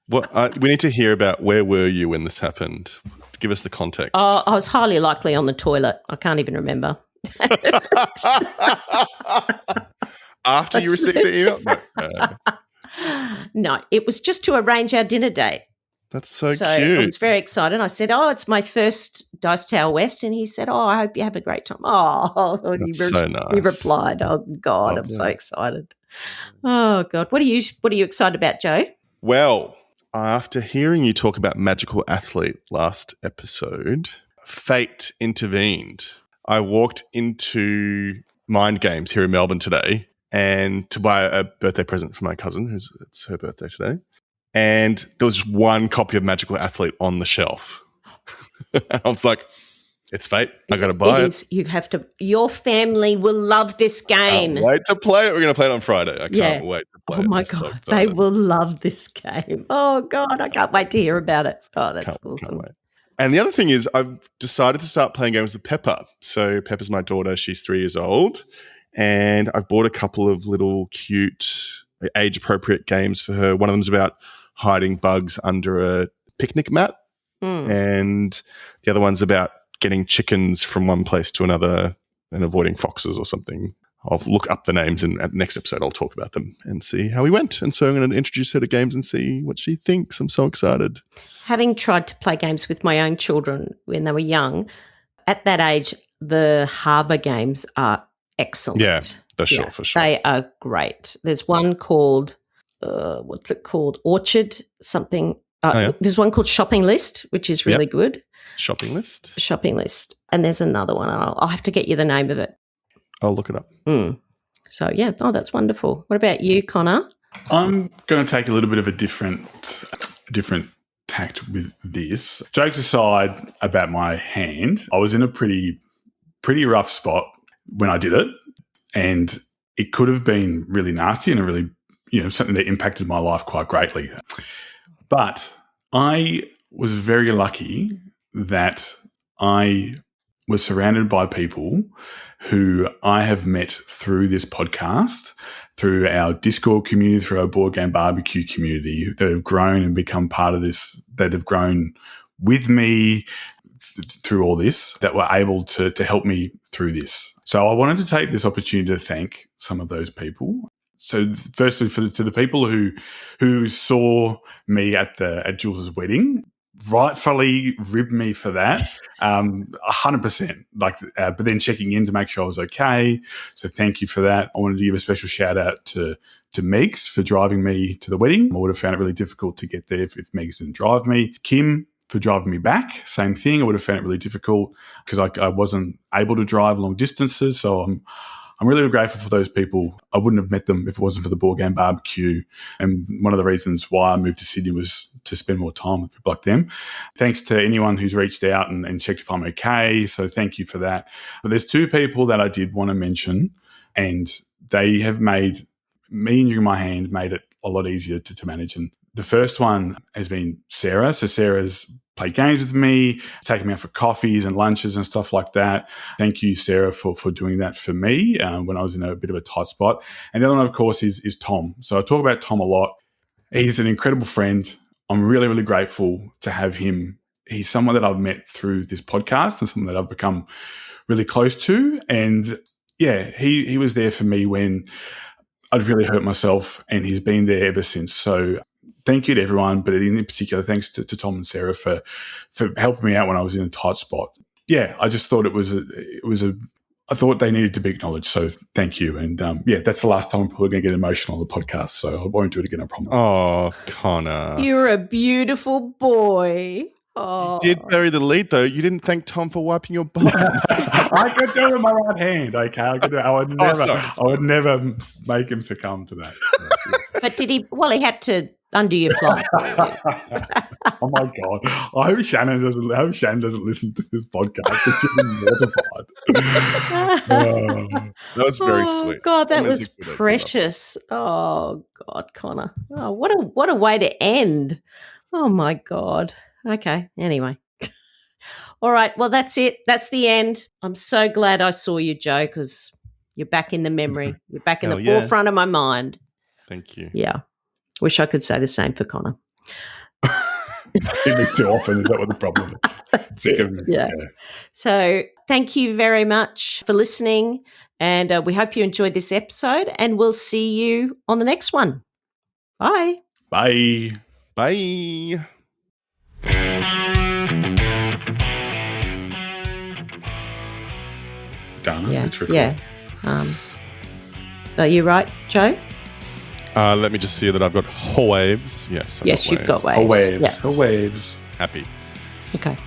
We need to hear about where were you when this happened. Give us the context. I was highly likely on the toilet. I can't even remember. After you received the email? No, it was just to arrange our dinner date. That's so cute. I was very excited. I said, it's my first Dice Tower West. And he said, I hope you have a great time. Oh, so nice. He replied, oh, God, I'm so excited. Oh, God. What are you excited about, Joe? Well, after hearing you talk about Magical Athlete last episode, fate intervened. I walked into Mind Games here in Melbourne today and to buy a birthday present for my cousin, it's her birthday today. And there was just one copy of Magical Athlete on the shelf. I was like, it's fate. I got to buy it. You have to. Your family will love this game. Can't wait to play it. We're going to play it on Friday. I can't wait to play it. Oh, my God. They will love this game. Oh, God. I can't wait to hear about it. Oh, that's awesome. Can't wait. And the other thing is I've decided to start playing games with Pepper. So Pepper's my daughter. She's 3 years old. And I've bought a couple of little cute age-appropriate games for her. One of them's about hiding bugs under a picnic mat. And the other one's about getting chickens from one place to another and avoiding foxes or something. I'll look up the names, and at the next episode I'll talk about them and see how we went. And so I'm going to introduce her to games and see what she thinks. I'm so excited. Having tried to play games with my own children when they were young, at that age, the harbour games are excellent. Yeah, for sure. They are great. There's one called, what's it called? Orchard something. There's one called Shopping List, which is really good. Shopping List. And there's another one. I'll have to get you the name of it. I'll look it up. So, yeah. Oh, that's wonderful. What about you, Connor? I'm going to take a little bit of a different tact with this. Jokes aside about my hand, I was in a pretty rough spot when I did it, and it could have been really nasty and a really, something that impacted my life quite greatly. But I was very lucky that I was surrounded by people who I have met through this podcast, through our Discord community, through our board game barbecue community, that have grown and become part of this, that have grown with me through all this, that were able to help me through this. So I wanted to take this opportunity to thank some of those people. So firstly, to the people who saw me at Jules's wedding, rightfully ribbed me for that, 100%. But then checking in to make sure I was okay. So thank you for that. I wanted to give a special shout out to Megs for driving me to the wedding. I would have found it really difficult to get there if Megs didn't drive me. Kim for driving me back, same thing. I would have found it really difficult because I wasn't able to drive long distances. So I'm really grateful for those people. I wouldn't have met them if it wasn't for the board game barbecue. And one of the reasons why I moved to Sydney was to spend more time with people like them. Thanks to anyone who's reached out and checked if I'm okay. So thank you for that. But there's two people that I did want to mention, and they have made me injuring my hand made it a lot easier to manage. And the first one has been Sarah. So Sarah's played games with me, taken me out for coffees and lunches and stuff like that. Thank you, Sarah, for doing that for me when I was in a bit of a tight spot. And the other one, of course, is Tom. So I talk about Tom a lot. He's an incredible friend. I'm really, really grateful to have him. He's someone that I've met through this podcast and someone that I've become really close to. And yeah, he was there for me when I'd really hurt myself, and he's been there ever since. So thank you to everyone, but in particular, thanks to Tom and Sarah for helping me out when I was in a tight spot. Yeah, I just thought I thought they needed to be acknowledged. So thank you. And yeah, that's the last time I'm probably going to get emotional on the podcast. So I won't do it again, I promise. Oh, Connor. You're a beautiful boy. Oh. You did bury the lead, though. You didn't thank Tom for wiping your butt. I could do it with my right hand, okay? I would never make him succumb to that. But did he? Well, he had to undo your fly. Oh my God! I hope Shannon doesn't listen to this podcast. She's mortified. That was very sweet. God, that was precious. Oh God, Connor. Oh, what a way to end. Oh my God. Okay. Anyway. All right. Well, that's it. That's the end. I'm so glad I saw you, Joe, because you're back in the memory. You're back in the forefront of my mind. Thank you. Yeah. Wish I could say the same for Connor. Did it too often. Is that what the problem is? Yeah. So thank you very much for listening, and we hope you enjoyed this episode, and we'll see you on the next one. Bye. Bye. Bye. Done. Yeah. It's recorded. Yeah. Are you right, Joe? Let me just see that I've got waves. Yes. Yes, you've got waves. Waves. Yeah. Waves. Happy. Okay.